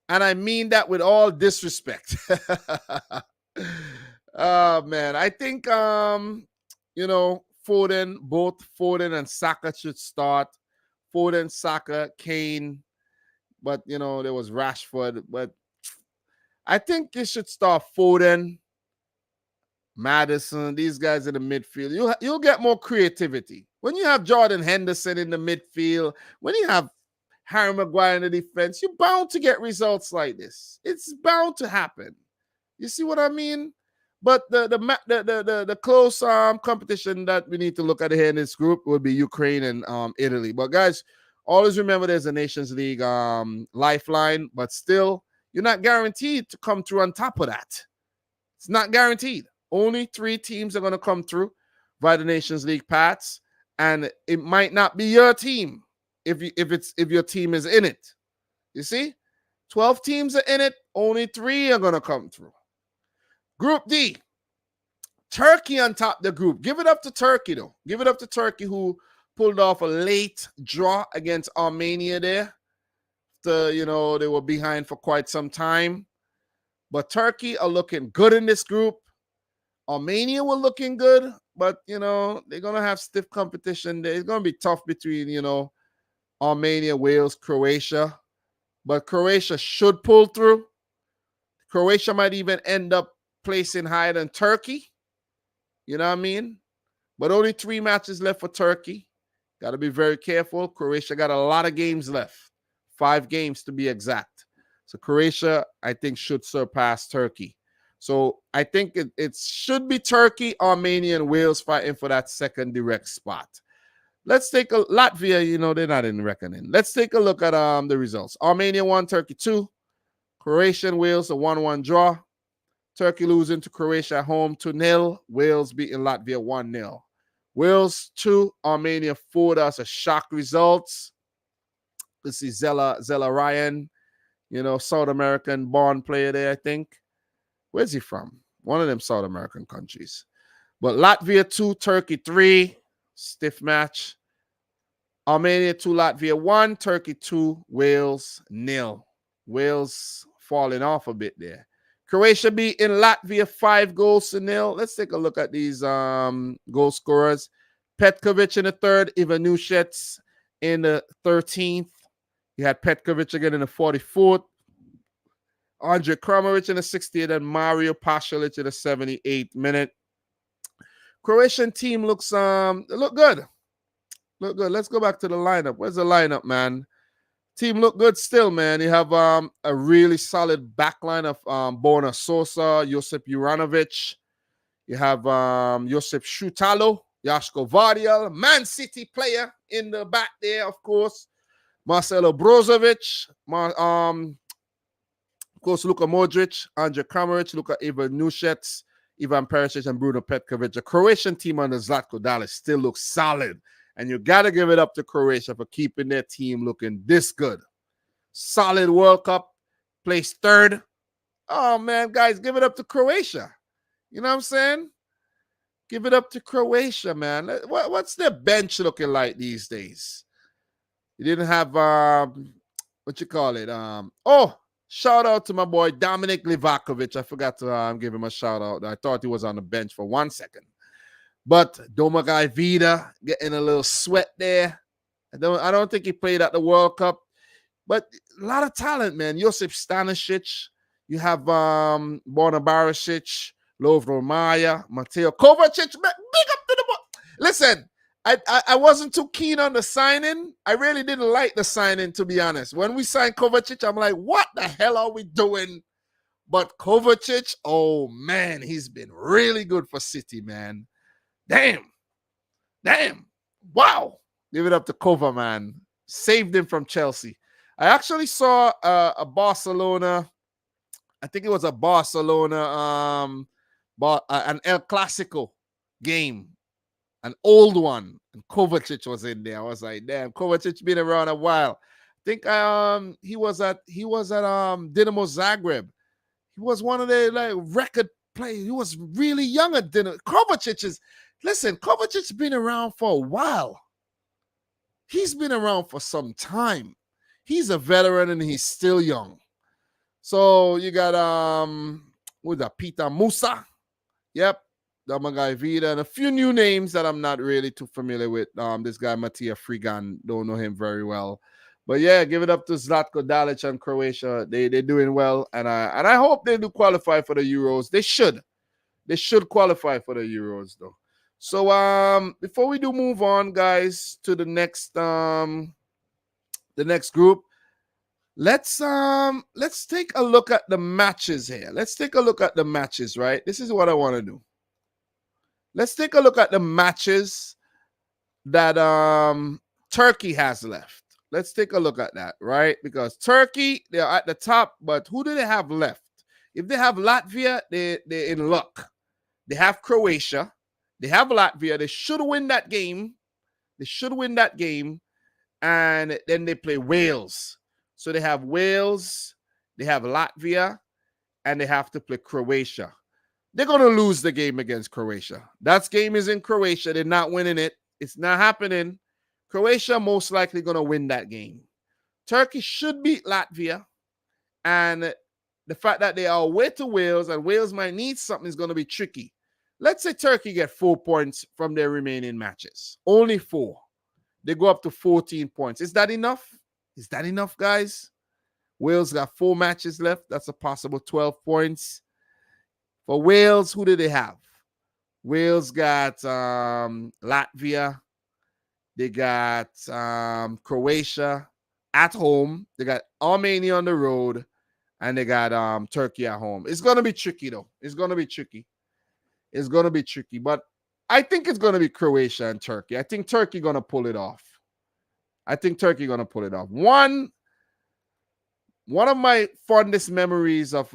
And I mean that with all disrespect. Oh man. I think both Foden and Saka should start. Foden, Saka, Kane, but there was Rashford. But I think you should start Foden, Madison, these guys in the midfield. You'll get more creativity. When you have Jordan Henderson in the midfield, when you have Harry Maguire in the defense, you're bound to get results like this. It's bound to happen. You see what I mean? But the close competition that we need to look at here in this group would be Ukraine and Italy. But guys, always remember there's a Nations League lifeline, but still, you're not guaranteed to come through on top of that. It's not guaranteed. Only 3 teams are going to come through via the Nations League paths, and it might not be your team if your team is in it. You see? 12 teams are in it, only 3 are going to come through. Group D, Turkey on top of the group. Give it up to Turkey, though. Give it up to Turkey, who pulled off a late draw against Armenia there. They were behind for quite some time. But Turkey are looking good in this group. Armenia were looking good, but, they're going to have stiff competition. It's going to be tough between, Armenia, Wales, Croatia. But Croatia should pull through. Croatia might even end up placing higher than Turkey. You know what I mean? But only 3 matches left for Turkey. Got to be very careful. Croatia got a lot of games left. 5 games to be exact. So Croatia, I think, should surpass Turkey. So I think it should be Turkey, Armenia, and Wales fighting for that second direct spot. Let's take a Latvia, they're not in reckoning. Let's take a look at the results. Armenia 1, Turkey 2. Croatia and Wales, a 1-1 draw. Turkey losing to Croatia at home 2-0. Wales beating Latvia 1-0. Wales 2, Armenia 4. That's a shock results. This is Zella Ryan, South American born player there, I think. Where's he from? One of them South American countries. But Latvia 2, Turkey 3. Stiff match. Armenia 2, Latvia 1. Turkey 2, Wales 0. Wales falling off a bit there. Croatia beating Latvia 5-0. Let's take a look at these goal scorers. Petkovic in the 3rd, Ivanushets in the 13th. You had Petkovic again in the 44th. Andre Kramaric in the 60th and Mario Pasalic in the 78th minute. Croatian team looks look good. Look good. Let's go back to the lineup. Where's the lineup, man? Team look good still, man. You have a really solid backline of Borna Sosa, Josip Juranovic. You have Josip Shutalo, Jaško Vardiel, Man City player in the back there, of course. Marcelo Brozovic, of course, Luka Modric, Andrej Kramaric, Luka Ivanušec, Ivan Perisic, and Bruno Petkovic. The Croatian team under Zlatko Dalic still looks solid. And you got to give it up to Croatia for keeping their team looking this good. Solid World Cup, placed third. Oh, man, guys, give it up to Croatia. You know what I'm saying? Give it up to Croatia, man. What's their bench looking like these days? You didn't have, what you call it? Shout out to my boy, Dominic Livakovic. I forgot to give him a shout out. I thought he was on the bench for 1 second. But Domagoj Vida getting a little sweat there. I don't think he played at the World Cup. But a lot of talent, man. Josip Stanisic. You have Borna Barisic, Lovro Maja, Mateo Kovacic. Big up to the ball. Listen, I wasn't too keen on the signing. I really didn't like the signing, to be honest. When we signed Kovacic, I'm like, what the hell are we doing? But Kovacic, oh, man, he's been really good for City, man. Damn. Wow. Give it up to Kova, man. Saved him from Chelsea. I actually saw a Barcelona, I think it was a Barcelona, an El Clasico game, an old one, and Kovacic was in there. I was like, damn, Kovacic been around a while. I think he was at Dinamo Zagreb. He was one of the record players. He was really young at Dinamo. Kovacic's been around for a while. He's been around for some time. He's a veteran and he's still young. So you got Peter Musa. Yep. Domagoj Vida and a few new names that I'm not really too familiar with. This guy Matija Frigan, don't know him very well. But yeah, give it up to Zlatko Dalic and Croatia. They're doing well. And I hope they do qualify for the Euros. They should. They should qualify for the Euros though. So before we do move on, guys, to the next group, let's take a look at the matches here. Let's take a look at the matches, right? This is what I want to do. Let's take a look at the matches that Turkey has left. Let's take a look at that, right? Because Turkey, they're at the top, but who do they have left? If they have Latvia, they're in luck. They have Croatia. They have Latvia. They should win that game. And then they play Wales. So they have Wales, they have Latvia, and they have to play Croatia. They're going to lose the game against Croatia. That game is in Croatia. They're not winning it. It's not happening. Croatia most likely going to win that game. Turkey should beat Latvia. And the fact that they are away to Wales and Wales might need something is going to be tricky. Let's say Turkey get 4 points from their remaining matches. Only 4. They go up to 14 points. Is that enough? Is that enough, guys? Wales got 4 matches left. That's a possible 12 points. For Wales, who do they have? Wales got Latvia. They got Croatia at home. They got Armenia on the road. And they got Turkey at home. It's going to be tricky, though. It's going to be tricky. But I think it's going to be Croatia and Turkey. I think Turkey going to pull it off. One of my fondest memories of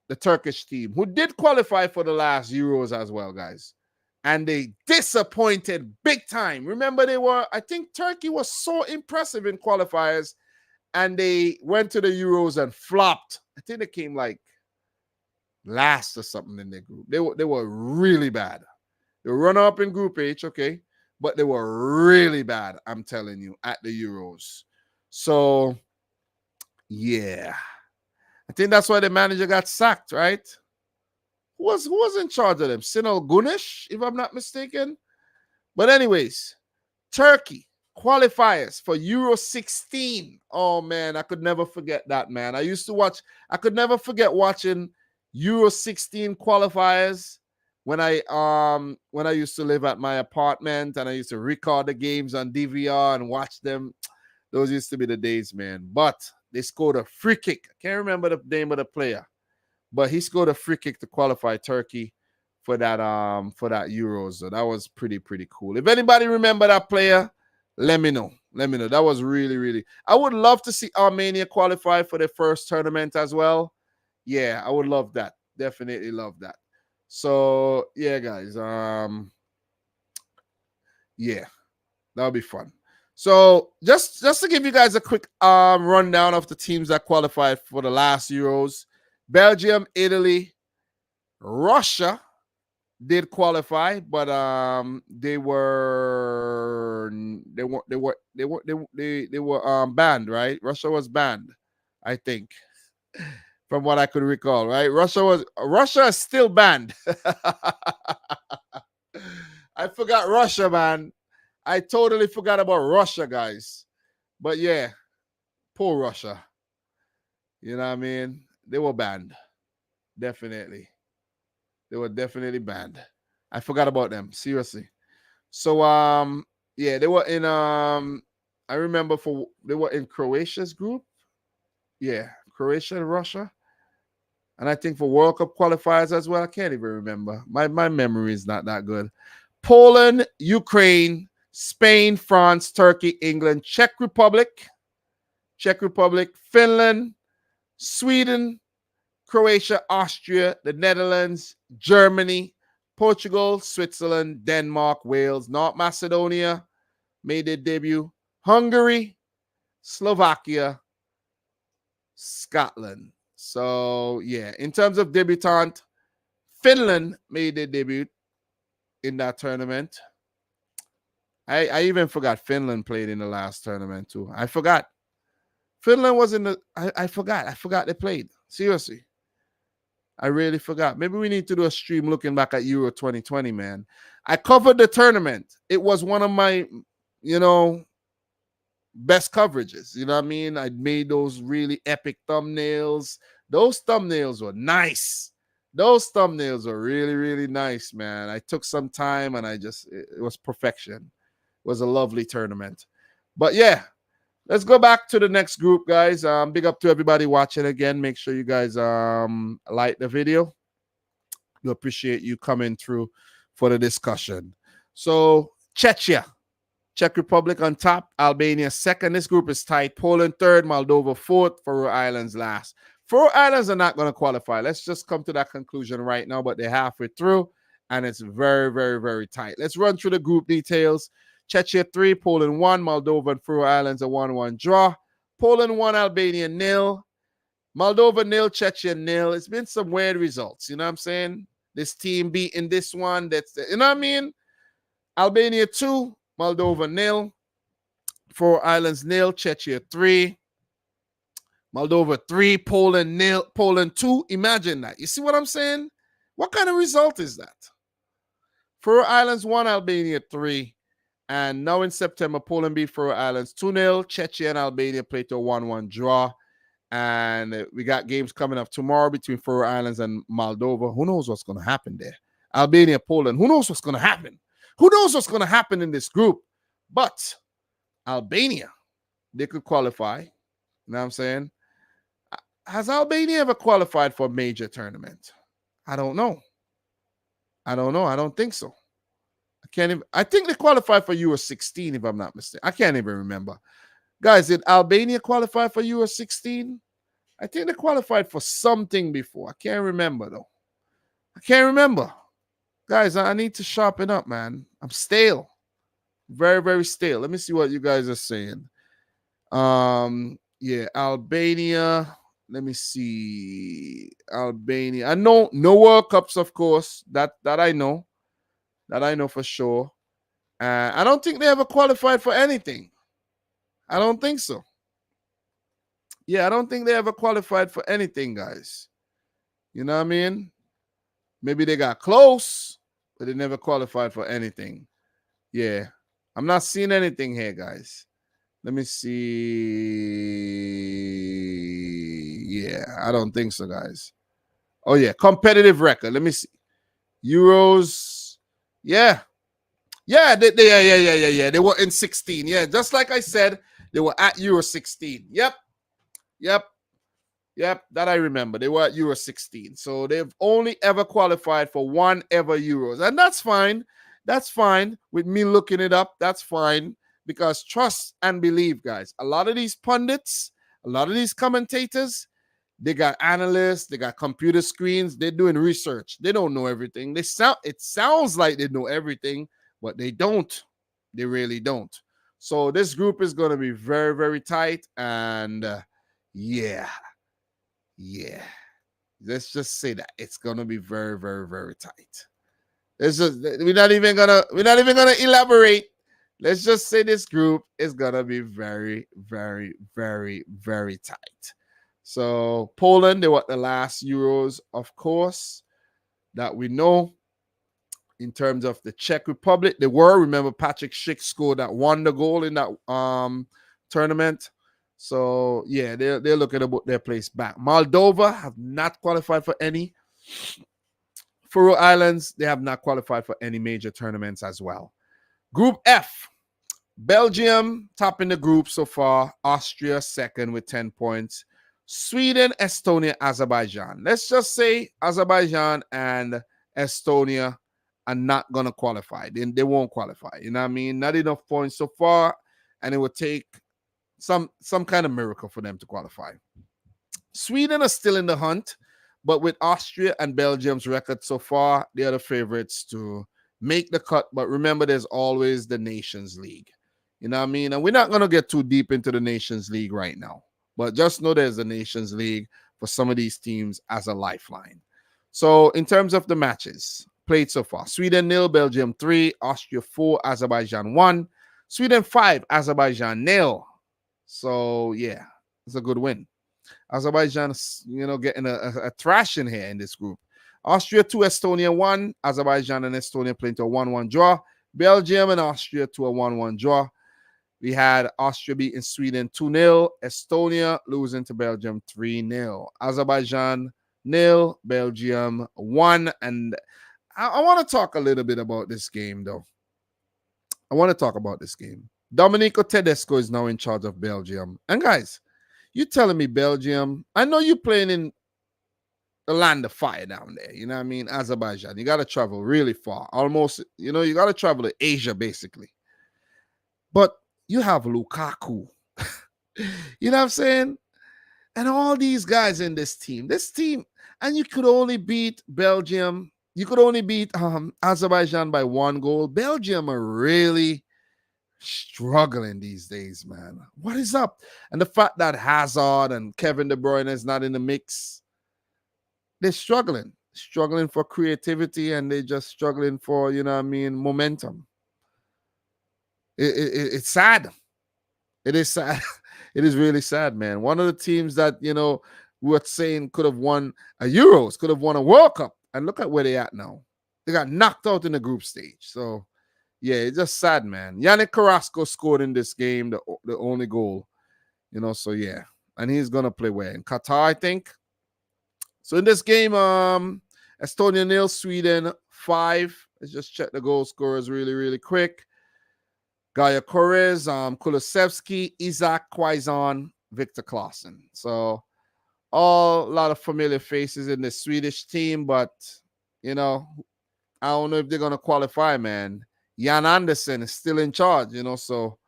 the Turkish team, who did qualify for the last Euros as well, guys. And they disappointed big time. Remember, I think Turkey was so impressive in qualifiers, and they went to the Euros and flopped. I think they came like last or something in their group. They were really bad. They were runner-up in Group H, okay, but they were really bad, I'm telling you, at the Euros. So, yeah. I think that's why the manager got sacked, right? Who was in charge of them? Sinal Gunesh, if I'm not mistaken. But anyways, Turkey qualifiers for Euro 16. Oh, man, I could never forget that, man. I could never forget watching Euro 16 qualifiers when I used to live at my apartment and I used to record the games on DVR and watch them. Those used to be the days, man. But they scored a free kick. I can't remember the name of the player, but he scored a free kick to qualify Turkey for that Euros. So that was pretty cool. If anybody remember that player, let me know. Let me know. That was really. I would love to see Armenia qualify for their first tournament as well. Yeah, I would love that. Definitely love that. So yeah, guys. Yeah, that'll be fun. So just to give you guys a quick rundown of the teams that qualified for the last Euros: Belgium, Italy, Russia did qualify, but they were banned, right? Russia was banned, I think, from what I could recall, right? Russia is still banned. I forgot Russia, man. I totally forgot about Russia, guys. But yeah, poor Russia. You know what I mean? They were banned. Definitely. They were definitely banned. I forgot about them. Seriously. So yeah, they were in I remember they were in Croatia's group. Yeah, Croatia and Russia. And I think for World Cup qualifiers as well. I can't even remember. My memory is not that good. Poland, Ukraine, Spain, France, Turkey, England, Czech Republic, Finland, Sweden, Croatia, Austria, the Netherlands, Germany, Portugal, Switzerland, Denmark, Wales, North Macedonia made their debut, Hungary, Slovakia, Scotland. So, yeah, in terms of debutant, Finland made their debut in that tournament. I even forgot Finland played in the last tournament too. I forgot. Finland was in the I forgot they played. Seriously. I really forgot. Maybe we need to do a stream looking back at Euro 2020, man. I covered the tournament. It was one of my, best coverages. You know what I mean? I made those really epic thumbnails. Those thumbnails were nice. Those thumbnails were really nice, man. I took some time and it was perfection. It was a lovely tournament. But yeah, let's go back to the next group, guys. Big up to everybody watching again. Make sure you guys like the video. We appreciate you coming through for the discussion. So Czechia, Czech Republic on top, Albania second. This group is tight. Poland third, Moldova fourth, Faroe Islands last. Faroe Islands are not going to qualify. Let's just come to that conclusion right now, but they're halfway through, and it's very tight. Let's run through the group details. Czechia 3, Poland 1, Moldova and Faroe Islands a 1-1 draw. Poland 1, Albania 0. Moldova 0, Czechia 0. It's been some weird results. You know what I'm saying? This team beating this one. You know what I mean? Albania 2, Moldova 0. Faroe Islands 0, Czechia 3. Moldova 3, Poland 0, Poland 2. Imagine that. You see what I'm saying? What kind of result is that? Faroe Islands 1, Albania 3. And now in September, Poland beat Faroe Islands 2-0. Czechia and Albania played to a 1-1 draw. And we got games coming up tomorrow between Faroe Islands and Moldova. Who knows what's going to happen there? Albania, Poland. Who knows what's going to happen? Who knows what's going to happen in this group? But Albania, they could qualify. You know what I'm saying? Has Albania ever qualified for a major tournament? I don't know. I don't think so. I think they qualified for Euro 16, if I'm not mistaken. I can't even remember. Guys, did Albania qualify for Euro 16? I think they qualified for something before. I can't remember, though. I can't remember. Guys, I need to sharpen up, man. I'm stale. Very stale. Let me see what you guys are saying. Yeah, Albania. Let me see. Albania. I know no World Cups, of course. That I know. That I know for sure. I don't think they ever qualified for anything. I don't think so. Yeah, I don't think they ever qualified for anything, guys. You know what I mean? Maybe they got close, but they never qualified for anything. Yeah. I'm not seeing anything here, guys. Let me see. Yeah, I don't think so, guys. Oh, yeah. Competitive record. Let me see. Euros. Yeah. Yeah, yeah. They were in 16. Yeah, just like I said, they were at Euro 16. Yep. That I remember. They were at Euro 16. So they've only ever qualified for one ever Euros. And that's fine. That's fine. With me looking it up, that's fine. Because trust and believe, guys. A lot of these pundits, a lot of these commentators, they got analysts, they got computer screens, they're doing research. They don't know everything. It sounds like they know everything, but they don't. They really don't. So this group is going to be very, very tight. And yeah. Let's just say that it's going to be very, very, very tight. We're not even gonna elaborate. Let's just say this group is gonna be very, very, very, very tight. So Poland, they were the last Euros, of course, that we know. In terms of the Czech Republic, they were. Remember, Patrick Schick scored that won the goal in that tournament. So yeah, they're looking to put their place back. Moldova have not qualified for any. Faroe Islands, they have not qualified for any major tournaments as well. Group F, Belgium topping the group so far. Austria second with 10 points. Sweden, Estonia, Azerbaijan. Let's just say Azerbaijan and Estonia are not going to qualify. They won't qualify. You know what I mean? Not enough points so far, and it would take some kind of miracle for them to qualify. Sweden are still in the hunt. But with Austria and Belgium's record so far, they are the favorites to make the cut. But remember, there's always the Nations League. You know what I mean? And we're not going to get too deep into the Nations League right now. But just know there's a Nations League for some of these teams as a lifeline. So in terms of the matches played so far, Sweden 0, Belgium 3, Austria 4, Azerbaijan 1, Sweden 5, Azerbaijan 0. So yeah, it's a good win. Azerbaijan, getting a thrashing here in this group. Austria 2, Estonia 1. Azerbaijan and Estonia playing to a 1-1 draw. Belgium and Austria to a 1-1 draw. We had Austria beating Sweden 2-0. Estonia losing to Belgium 3-0. Azerbaijan 0, Belgium 1. And I want to talk a little bit about this game, though. Dominic Tedesco is now in charge of Belgium. And guys, you telling me Belgium, I know you're playing in the land of fire down there. You know what I mean? Azerbaijan. You got to travel really far. Almost, you got to travel to Asia, basically. But you have Lukaku. You know what I'm saying? And all these guys in this team, and you could only beat Belgium. You could only beat Azerbaijan by 1 goal. Belgium are really struggling these days, man. What is up? And the fact that Hazard and Kevin De Bruyne is not in the mix, they're struggling for creativity, and they're just struggling for, momentum. It's sad. It is sad. It is really sad, man. One of the teams that, we were saying could have won a Euros, could have won a World Cup, and look at where they're at now. They got knocked out in the group stage. So yeah, it's just sad, man. Yannick Carrasco scored in this game, the only goal. So yeah. And he's going to play where? In Qatar, I think. So in this game, Estonia 0, Sweden 5. Let's just check the goal scorers really, really quick. Gaia Correz, Kulusevski, Isaac Quaison, Victor Claesson. So a lot of familiar faces in the Swedish team, but, I don't know if they're going to qualify, man. Jan Andersen is still in charge, so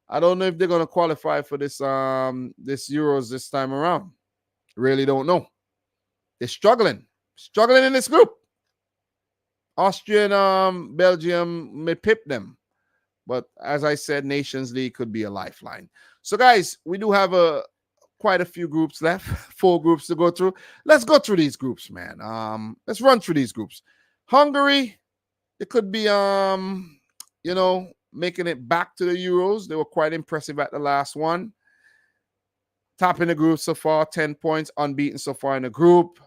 I don't know if they're going to qualify for this Euros this time around. Really don't know. They're struggling in this group. Austria and Belgium may pip them. But as I said, Nations League could be a lifeline. So guys, we do have quite a few groups left, 4 groups to go through. Let's go through these groups, man. Let's run through these groups. Hungary, it could be, making it back to the Euros. They were quite impressive at the last one. Top in the group so far, 10 points, unbeaten so far in the group.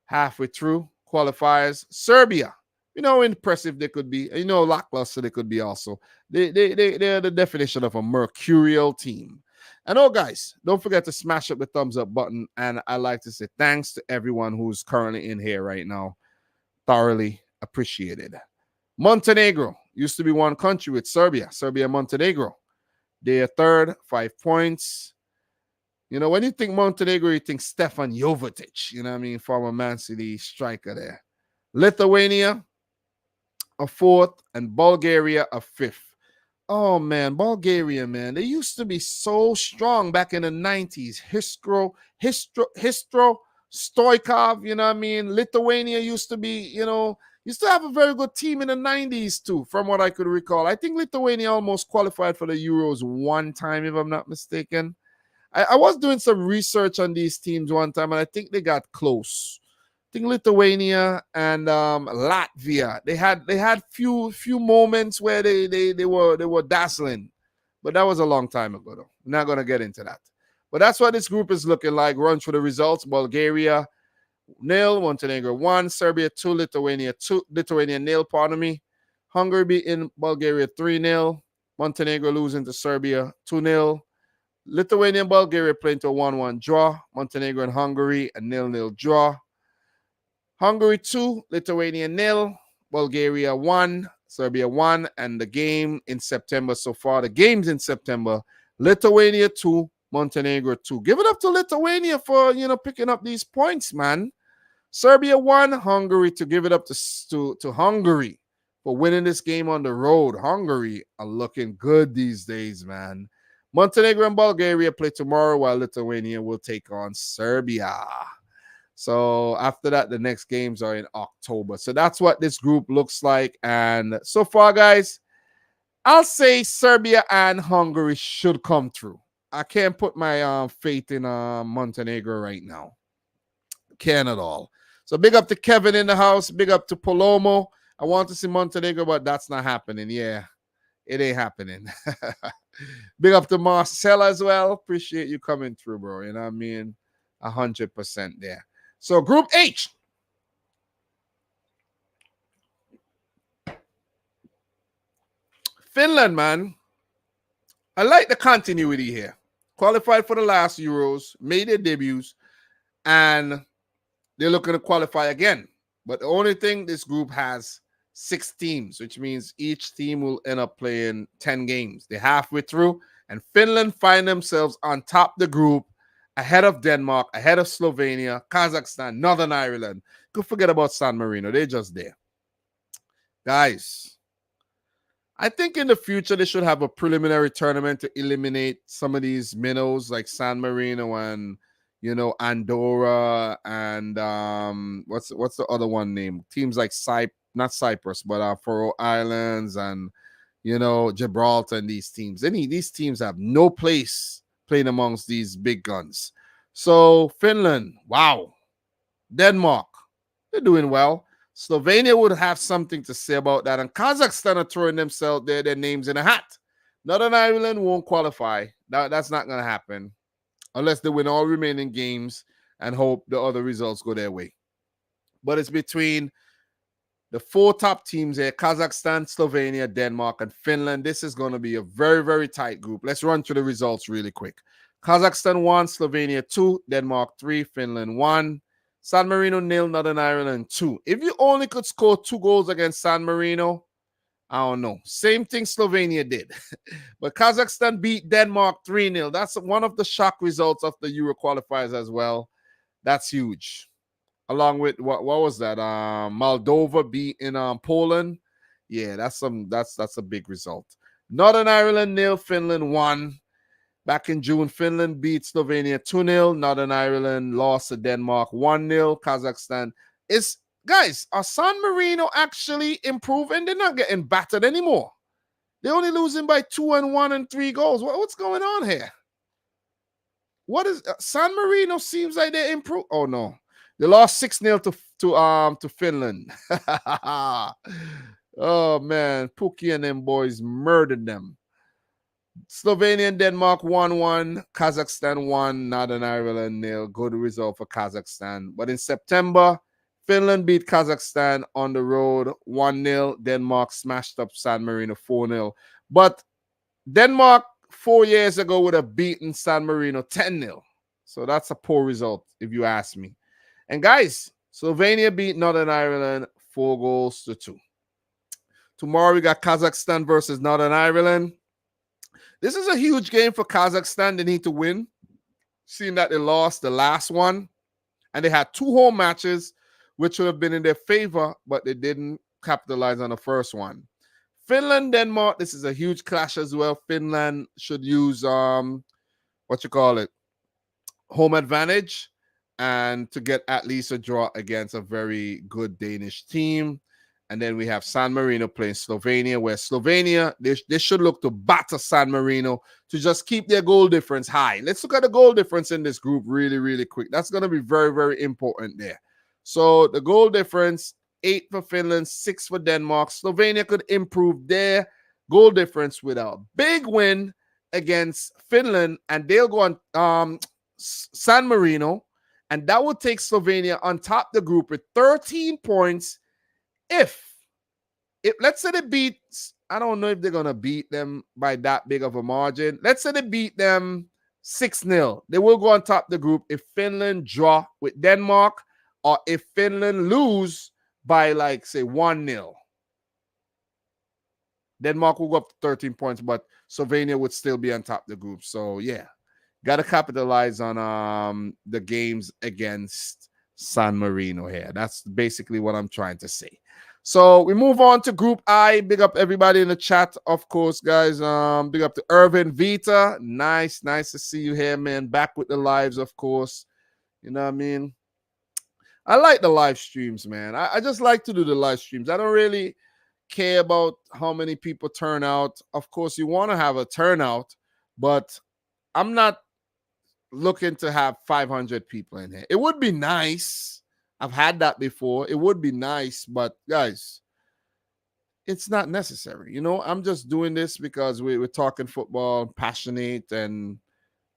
Halfway through, qualifiers. Serbia, impressive they could be. Lackluster they could be also. They're the definition of a mercurial team. And guys, don't forget to smash up the thumbs up button. And I like to say thanks to everyone who's currently in here right now. Thoroughly appreciated. Montenegro used to be one country with Serbia. Serbia, Montenegro. They are third, 5 points. You know, when you think Montenegro, you think Stefan Jovetic. You know what I mean? Former Man City striker there. Lithuania, a fourth, and Bulgaria, a fifth. Oh, man, Bulgaria, man. They used to be so strong back in the 90s. Histro, Stoikov, you know what I mean? Lithuania used to be, used to have a very good team in the 90s too, from what I could recall. I think Lithuania almost qualified for the Euros one time, if I'm not mistaken. I was doing some research on these teams one time, and I think they got close. I think Lithuania and Latvia, they had few moments where they were dazzling, but that was a long time ago though. I'm not gonna get into that. But that's what this group is looking like. Run through the results: Bulgaria 0, Montenegro 1, Serbia 2, Lithuania 0, pardon me. Hungary beating Bulgaria 3-0, Montenegro losing to Serbia 2-0. Lithuania and Bulgaria playing to a 1-1 draw. Montenegro and Hungary a 0-0 draw. Hungary 2, Lithuania 0, Bulgaria 1, Serbia 1, and the game in September so far. The games in September: Lithuania 2, Montenegro 2. Give it up to Lithuania for picking up these points, man. Serbia 1, Hungary 2. Give it up to Hungary for winning this game on the road. Hungary are looking good these days, man. Montenegro and Bulgaria play tomorrow, while Lithuania will take on Serbia. So after that, the next games are in October. So that's what this group looks like. And so far, guys, I'll say Serbia and Hungary should come through. I can't put my faith in Montenegro right now. Can't at all. So big up to Kevin in the house. Big up to Palomo. I want to see Montenegro, but that's not happening. Yeah, it ain't happening. Big up to Marcel as well. Appreciate you coming through, bro. You know what I mean? 100% there. So Group H. Finland, man. I like the continuity here. Qualified for the last Euros, made their debuts, and they're looking to qualify again. But the only thing, this group has 6 teams, which means each team will end up playing 10 games. They're halfway through, and Finland find themselves on top of the group, ahead of Denmark, ahead of Slovenia, Kazakhstan, Northern Ireland. Could forget about San Marino. They're just there. Guys, I think in the future they should have a preliminary tournament to eliminate some of these minnows like San Marino and Andorra and what's the other one named? Teams like not Cyprus, but Faroe Islands and Gibraltar and these teams. These teams have no place playing amongst these big guns. So Finland, wow. Denmark, they're doing well. Slovenia would have something to say about that. And Kazakhstan are throwing themselves their names in a hat. Northern Ireland won't qualify. That's not going to happen unless they win all remaining games and hope the other results go their way. But it's between the 4 top teams here: Kazakhstan, Slovenia, Denmark, and Finland. This is going to be a very, very tight group. Let's run through the results really quick. Kazakhstan 1, Slovenia 2, Denmark 3, Finland 1. San Marino 0, Northern Ireland 2. If you only could score 2 goals against San Marino, I don't know. Same thing Slovenia did. But Kazakhstan beat Denmark 3-0. That's one of the shock results of the Euro qualifiers as well. That's huge. Along with what was that? Moldova beating Poland. Yeah, that's a big result. Northern Ireland 0, Finland 1. Back in June, Finland beat Slovenia 2-0. Northern Ireland lost to Denmark 1-0. Kazakhstan guys, are San Marino actually improving? They're not getting battered anymore. They're only losing by 2-1 and 3 goals. What's going on here? What is San Marino? Seems like they improved. Oh no, they lost 6-0 to Finland. Oh man, Pookie and them boys murdered them. Slovenia and Denmark 1-1, Kazakhstan 1, Northern Ireland 0. Good result for Kazakhstan. But in September, Finland beat Kazakhstan on the road 1-0. Denmark smashed up San Marino 4-0. But Denmark 4 years ago would have beaten San Marino 10-0. So that's a poor result, if you ask me. And guys, Slovenia beat Northern Ireland 4-2. Tomorrow we got Kazakhstan versus Northern Ireland. This is a huge game for Kazakhstan. They need to win, seeing that they lost the last one. And they had 2 home matches, which would have been in their favor, but they didn't capitalize on the first one. Finland, Denmark, this is a huge clash as well. Finland should use, home advantage and to get at least a draw against a very good Danish team. And then we have San Marino playing Slovenia, where Slovenia, they should look to batter San Marino to just keep their goal difference high. Let's look at the goal difference in this group really, really quick. That's going to be very, very important there. So the goal difference, 8 for Finland, 6 for Denmark. Slovenia could improve their goal difference with a big win against Finland, and they'll go on San Marino, and that would take Slovenia on top the group with 13 points. If let's say they beat, I don't know if they're going to beat them by that big of a margin. Let's say they beat them 6-0. They will go on top the group if Finland draw with Denmark, or if Finland lose by, like, say, 1-0. Denmark will go up to 13 points, but Slovenia would still be on top of the group. So, yeah, got to capitalize on the games against San Marino here. That's basically what I'm trying to say. So we move on to Group I. Big up everybody in the chat, of course, guys. Big up to Irvin Vita. Nice to see you here, man. Back with the lives, of course. You know what I mean? I like the live streams, man. I just like to do the live streams. I don't really care about how many people turn out. Of course, you want to have a turnout, but I'm not looking to have 500 people in here. It would be nice. I've had that before. It would be nice, but guys, it's not necessary. You know, I'm just doing this because we're talking football, passionate, and,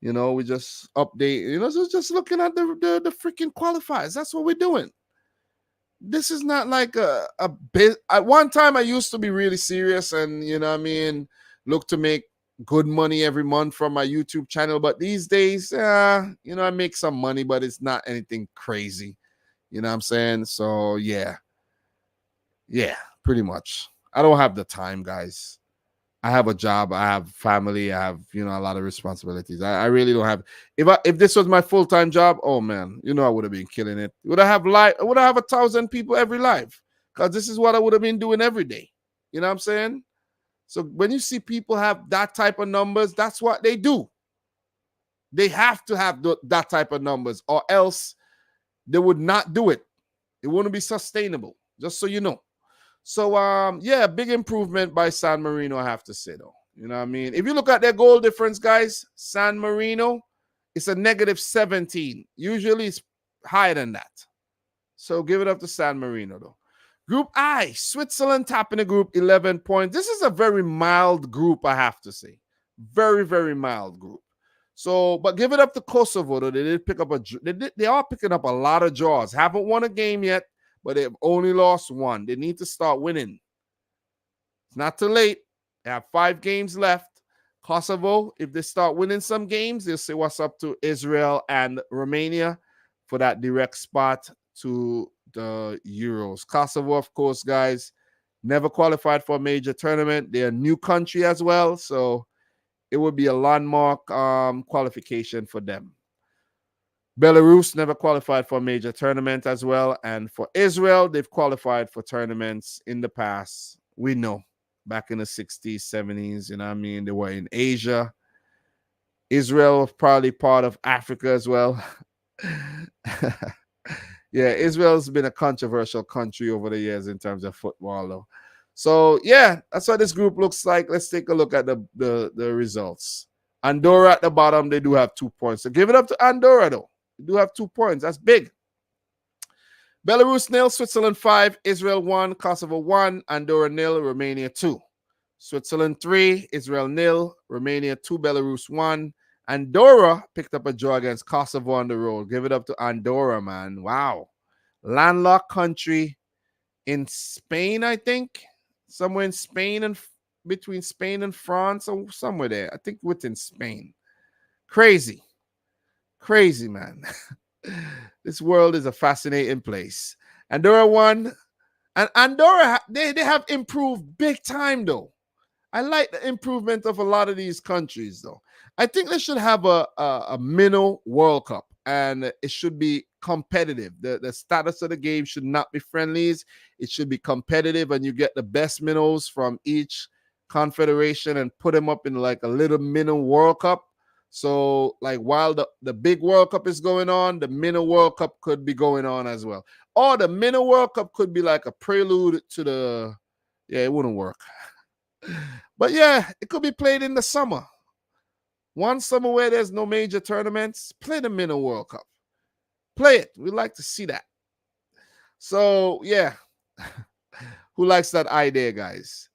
you know, we just update, you know, so just looking at the freaking qualifiers. That's what we're doing. This is not like a bit. At one time, I used to be really serious and, you know what I mean, look to make good money every month from my YouTube channel. But these days, you know, I make some money, but it's not anything crazy. You know what I'm saying? So, yeah, pretty much. I don't have the time, guys. I have a job. I have family. I have, you know, a lot of responsibilities. I really don't have. If this was my full-time job, oh, man, you know, I would have been killing it. Would I have 1,000 people every live? Because this is what I would have been doing every day. You know what I'm saying? So when you see people have that type of numbers, that's what they do. They have to have that type of numbers, or else they would not do it. It wouldn't be sustainable, just so you know. So, yeah, big improvement by San Marino, I have to say, though. You know what I mean? If you look at their goal difference, guys, San Marino, it's a -17. Usually it's higher than that. So give it up to San Marino, though. Group I, Switzerland topping the group, 11 points. This is a very mild group, I have to say. Very, very mild group. So, but give it up to Kosovo, though. They did pick up they are picking up a lot of draws. Haven't won a game yet, but they've only lost 1. They need to start winning. It's not too late. They have 5 games left. Kosovo, if they start winning some games, they'll see what's up to Israel and Romania for that direct spot to the Euros. Kosovo, of course, guys, never qualified for a major tournament. They're a new country as well, so it would be a landmark qualification for them. Belarus never qualified for a major tournament as well. And for Israel, they've qualified for tournaments in the past. We know back in the 60s, 70s, you know what I mean? They were in Asia. Israel was probably part of Africa as well. Yeah, Israel's been a controversial country over the years in terms of football, though. So, yeah, that's what this group looks like. Let's take a look at the results. Andorra at the bottom, they do have 2 points. So give it up to Andorra, though. They do have 2 points. That's big. Belarus 0, Switzerland 5, Israel 1, Kosovo 1, Andorra 0, Romania 2. Switzerland 3, Israel 0, Romania 2, Belarus 1. Andorra picked up a draw against Kosovo on the road. Give it up to Andorra, man. Wow. Landlocked country in Spain, I think. Somewhere in Spain and between Spain and France or somewhere there. I think within Spain. Crazy. Crazy, man. This world is a fascinating place. Andorra 1. And Andorra, they have improved big time, though. I like the improvement of a lot of these countries, though. I think they should have a minnow World Cup, and it should be competitive. The status of the game should not be friendlies. It should be competitive, and you get the best minnows from each confederation and put them up in like a little minnow World Cup. So, like, while the big World Cup is going on, the minnow World Cup could be going on as well. Or the minnow World Cup could be like a prelude to the... Yeah, it wouldn't work. But yeah, it could be played in the summer. One summer where there's no major tournaments, play the Minnow World Cup. Play it. We'd like to see that. So, yeah. Who likes that idea, guys?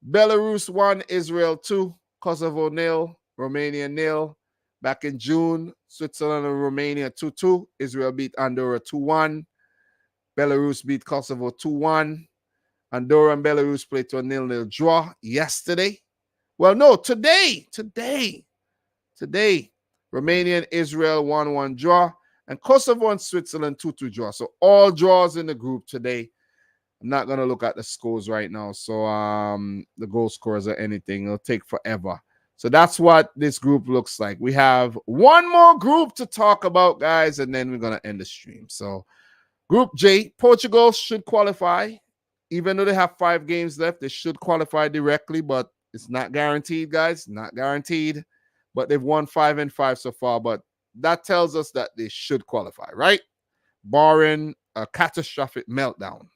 Belarus 1, Israel 2, Kosovo 0, Romania 0. Back in June, Switzerland and Romania 2-2. Israel beat Andorra 2-1. Belarus beat Kosovo 2-1. Andorra and Belarus played to a 0-0 draw yesterday. Well, no, today. Romania and Israel 1-1 draw. And Kosovo and Switzerland 2-2 draw. So all draws in the group today. I'm not going to look at the scores right now. So the goal scorers or anything. It'll take forever. So that's what this group looks like. We have one more group to talk about, guys, and then we're going to end the stream. So Group J, Portugal should qualify. Even though they have 5 games left, they should qualify directly, but it's not guaranteed, guys. Not guaranteed. But they've won 5-5 so far. But that tells us that they should qualify, right? Barring a catastrophic meltdown.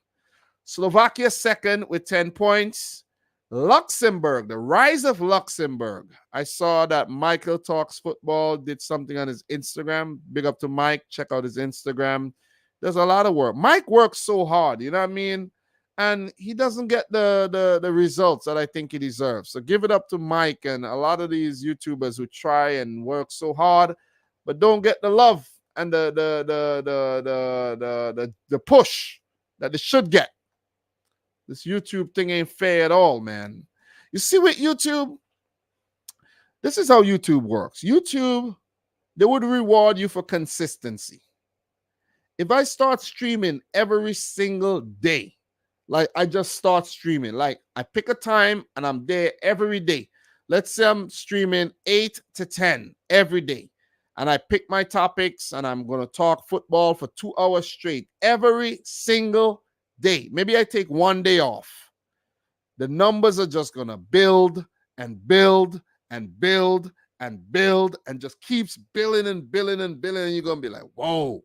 Slovakia second with 10 points. Luxembourg, the rise of Luxembourg. I saw that Michael Talks Football did something on his Instagram. Big up to Mike. Check out his Instagram. There's a lot of work. Mike works so hard, you know what I mean? And he doesn't get the results that I think he deserves. So give it up to Mike and a lot of these YouTubers who try and work so hard, but don't get the love and the push that they should get. This YouTube thing ain't fair at all, man. You see with YouTube, this is how YouTube works. YouTube, they would reward you for consistency. If I start streaming every single day, like I just start streaming, like I pick a time and I'm there every day. Let's say I'm streaming 8 to 10 every day. And I pick my topics and I'm going to talk football for 2 hours straight every single day. Maybe I take 1 day off. The numbers are just going to build and build and build and build and just keeps building and building and building. And you're going to be like, whoa,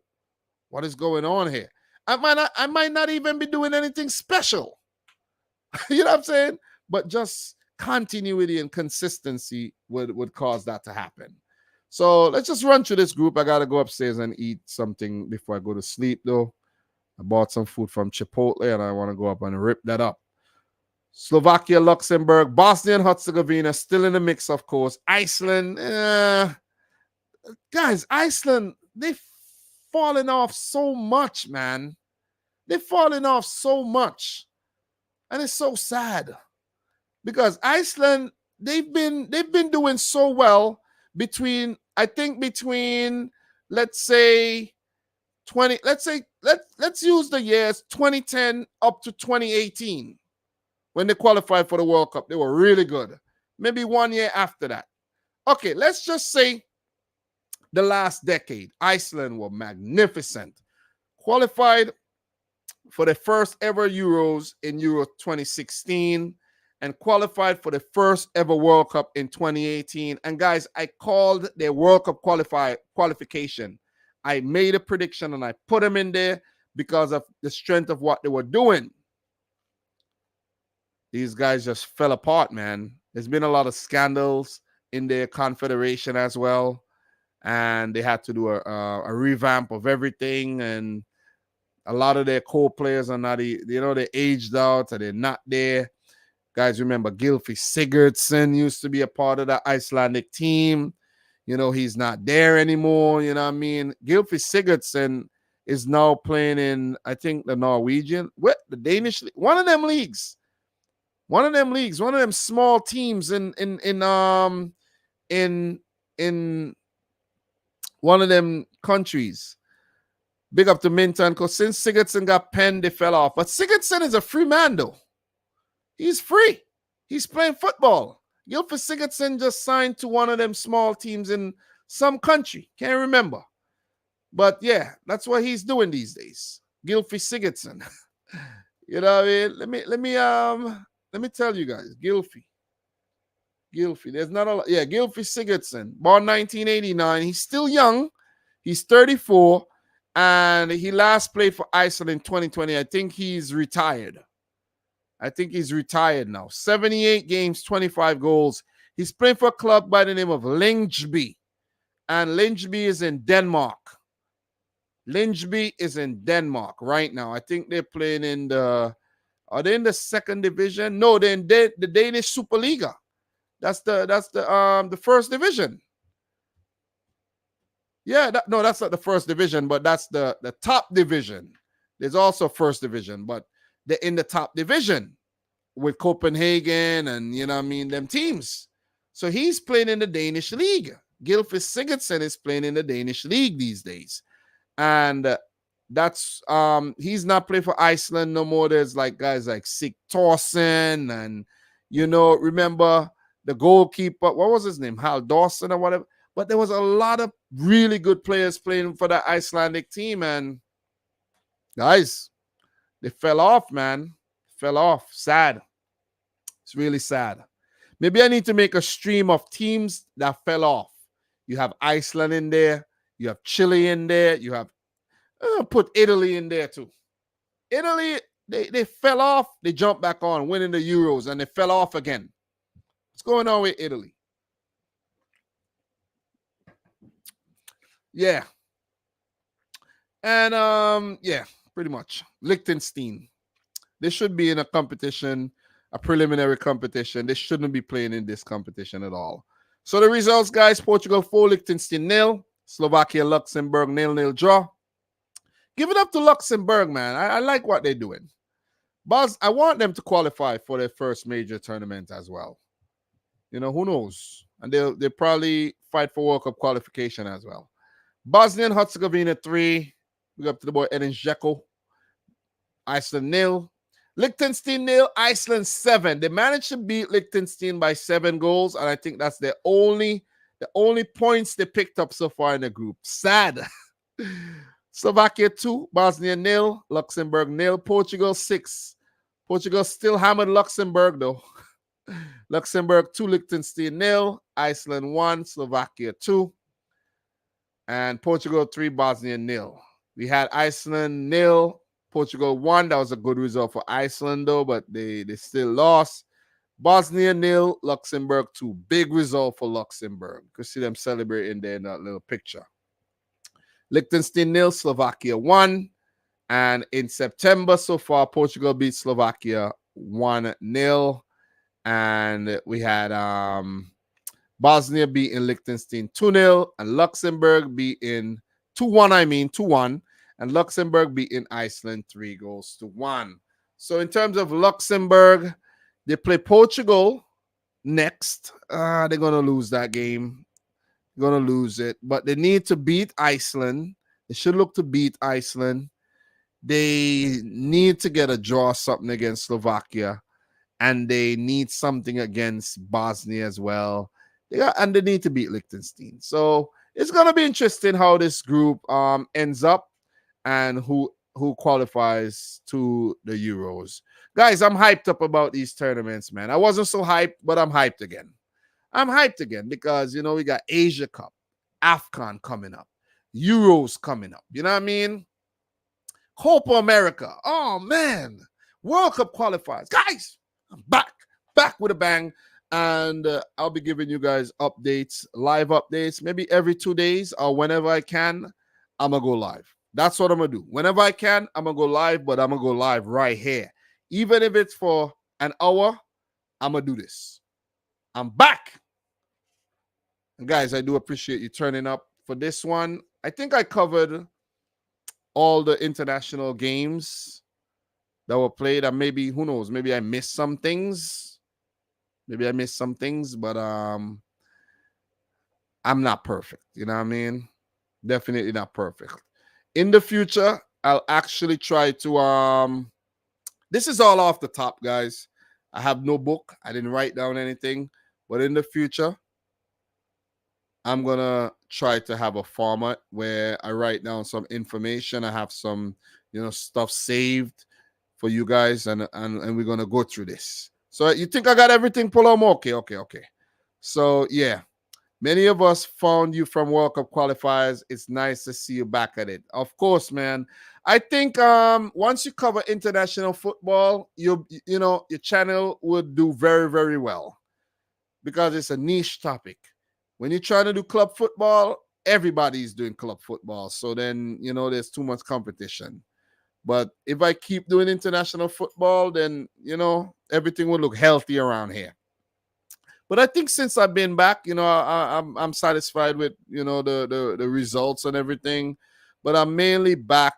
what is going on here? I might not even be doing anything special. You know what I'm saying? But just continuity and consistency would cause that to happen. So let's just run through this group. I got to go upstairs and eat something before I go to sleep, though. I bought some food from Chipotle, and I want to go up and rip that up. Slovakia, Luxembourg, Bosnia and Herzegovina, still in the mix, of course. Iceland, guys, Iceland, they've fallen off so much, man. They've fallen off so much. And it's so sad. Because Iceland, they've been doing so well between, let's say, let's use the years 2010 up to 2018 when they qualified for the World Cup. They were really good. Maybe 1 year after that. Okay, let's just say the last decade, Iceland were magnificent. Qualified for the first ever Euros in Euro 2016 and qualified for the first ever World Cup in 2018. And guys, I called their World Cup qualification. I made a prediction and I put them in there because of the strength of what they were doing. These guys just fell apart, man. There's been a lot of scandals in their confederation as well. And they had to do a revamp of everything. And a lot of their co-players are not, they aged out or they're not there. Guys, remember Gylfi Sigurdsson used to be a part of the Icelandic team. He's not there anymore. You know what I mean? Gylfi Sigurdsson is now playing in, I think, the Norwegian, the Danish, one of them leagues, one of them small teams in one of them countries. Big up to Minton, because since Sigurdsson got penned, they fell off. But Sigurdsson is a free man, though. He's free. He's playing football. Gylfi Sigurdsson just signed to one of them small teams in some country. Can't remember. But yeah, that's what he's doing these days. Gylfi Sigurdsson. You know what I mean? Let me tell you guys. Gylfi. There's not a lot. Yeah, Gylfi Sigurdsson, born 1989. He's still young. He's 34. And he last played for Iceland in 2020. I think he's retired. Now. 78 games, 25 goals. He's playing for a club by the name of Lyngby. And Lyngby is in Denmark. Right now. I think they're playing in are they in the second division? No, they're in the Danish Superliga. That's the first division. Yeah, that's not the first division, but that's the top division. There's also first division, but they're in the top division with Copenhagen and, you know what I mean, them teams. So he's playing in the Danish league. Gylfi Sigurdsson is playing in the Danish league these days. And that's he's not playing for Iceland no more. There's like guys like Sig Thorsen and, you know, remember the goalkeeper, what was his name? Hal Dawson or whatever. But there was a lot of really good players playing for the Icelandic team. And guys, they fell off, man. Fell off. Sad. It's really sad. Maybe I need to make a stream of teams that fell off. You have Iceland in there. You have Chile in there. You have put Italy in there too. Italy, they fell off. They jumped back on, winning the Euros, and they fell off again. What's going on with Italy? Yeah. And yeah, pretty much. Liechtenstein. They should be in a competition, a preliminary competition. They shouldn't be playing in this competition at all. So the results, guys: Portugal 4, Liechtenstein 0, Slovakia, Luxembourg 0-0 draw. Give it up to Luxembourg, man. I like what they're doing. Buzz, I want them to qualify for their first major tournament as well. You know, who knows? And they'll probably fight for World Cup qualification as well. Bosnia and Herzegovina 3. We go up to the boy Edin Dzeko. Iceland 0. Liechtenstein 0. Iceland 7. They managed to beat Liechtenstein by 7 goals, and I think that's the only points they picked up so far in the group. Sad. Slovakia 2. Bosnia 0. Luxembourg 0. Portugal 6. Portugal still hammered Luxembourg though. Luxembourg 2. Liechtenstein 0. Iceland 1. Slovakia 2. And Portugal 3, Bosnia 0. We had Iceland 0, Portugal 1. That was a good result for Iceland, though, but they still lost. Bosnia 0, Luxembourg 2. Big result for Luxembourg. You could see them celebrating there in that little picture. Liechtenstein 0, Slovakia 1. And in September so far, Portugal beat Slovakia 1-0. And we had Bosnia beating Liechtenstein 2-0, and Luxembourg beating 2-1, and Luxembourg beating Iceland 3-1. So in terms of Luxembourg, they play Portugal next. They're going to lose that game. They're going to lose it, but they need to beat Iceland. They should look to beat Iceland. They need to get a draw, something against Slovakia, and they need something against Bosnia as well. And they need to beat Liechtenstein. So it's going to be interesting how this group ends up and who qualifies to the Euros. Guys, I'm hyped up about these tournaments, man. I wasn't so hyped, but I'm hyped again. I'm hyped again because, you know, we got Asia Cup, AFCON coming up, Euros coming up. You know what I mean? Copa America. Oh, man. World Cup qualifiers. Guys, I'm back with a bang. And I'll be giving you guys updates, live updates, maybe every 2 days or whenever I can, I'm going to go live. That's what I'm going to do. Whenever I can, I'm going to go live, but I'm going to go live right here. Even if it's for an hour, I'm going to do this. I'm back. And guys, I do appreciate you turning up for this one. I think I covered all the international games that were played. And maybe, who knows, maybe I missed some things. But I'm not perfect. You know what I mean? Definitely not perfect. In the future, I'll actually try to this is all off the top, guys. I have no book. I didn't write down anything. But in the future, I'm gonna try to have a format where I write down some information. I have some, stuff saved for you guys, and we're gonna go through this. So you think I got everything, Paloma? Okay. So yeah, many of us found you from World Cup qualifiers. It's nice to see you back at it. Of course, man. I think once you cover international football, your channel would do very, very well because it's a niche topic. When you're trying to do club football, everybody's doing club football. So then, there's too much competition. But if I keep doing international football, then, everything will look healthy around here. But I think since I've been back, I'm satisfied with, the results and everything. But I'm mainly back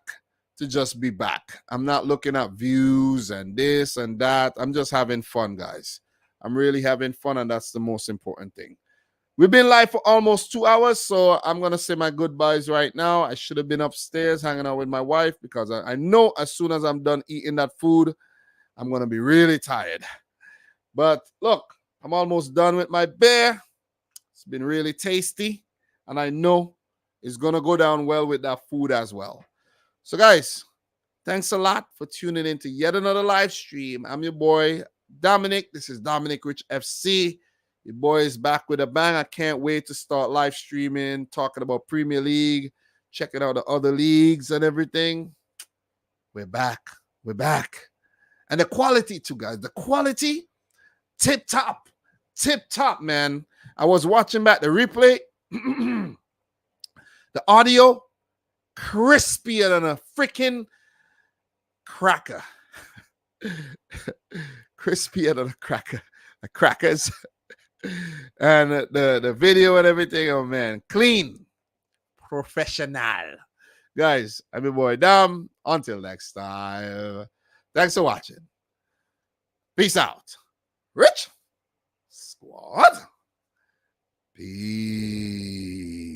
to just be back. I'm not looking at views and this and that. I'm just having fun, guys. I'm really having fun, and that's the most important thing. We've been live for almost 2 hours, so I'm going to say my goodbyes right now. I should have been upstairs hanging out with my wife because I know as soon as I'm done eating that food, I'm going to be really tired. But look, I'm almost done with my beer. It's been really tasty, and I know it's going to go down well with that food as well. So, guys, thanks a lot for tuning in to yet another live stream. I'm your boy, Dominic. This is Dominic Rich FC. Your boy is back with a bang. I can't wait to start live streaming, talking about Premier League, checking out the other leagues and everything. We're back. And the quality too, guys. The quality, tip top, man. I was watching back the replay. The audio, crispier than a freaking cracker. Crispier than a cracker. The crackers. And the video and everything, oh man, clean, professional. Guys, I'm your boy Dom. Until next time, thanks for watching. Peace out. Rich Squad. Peace.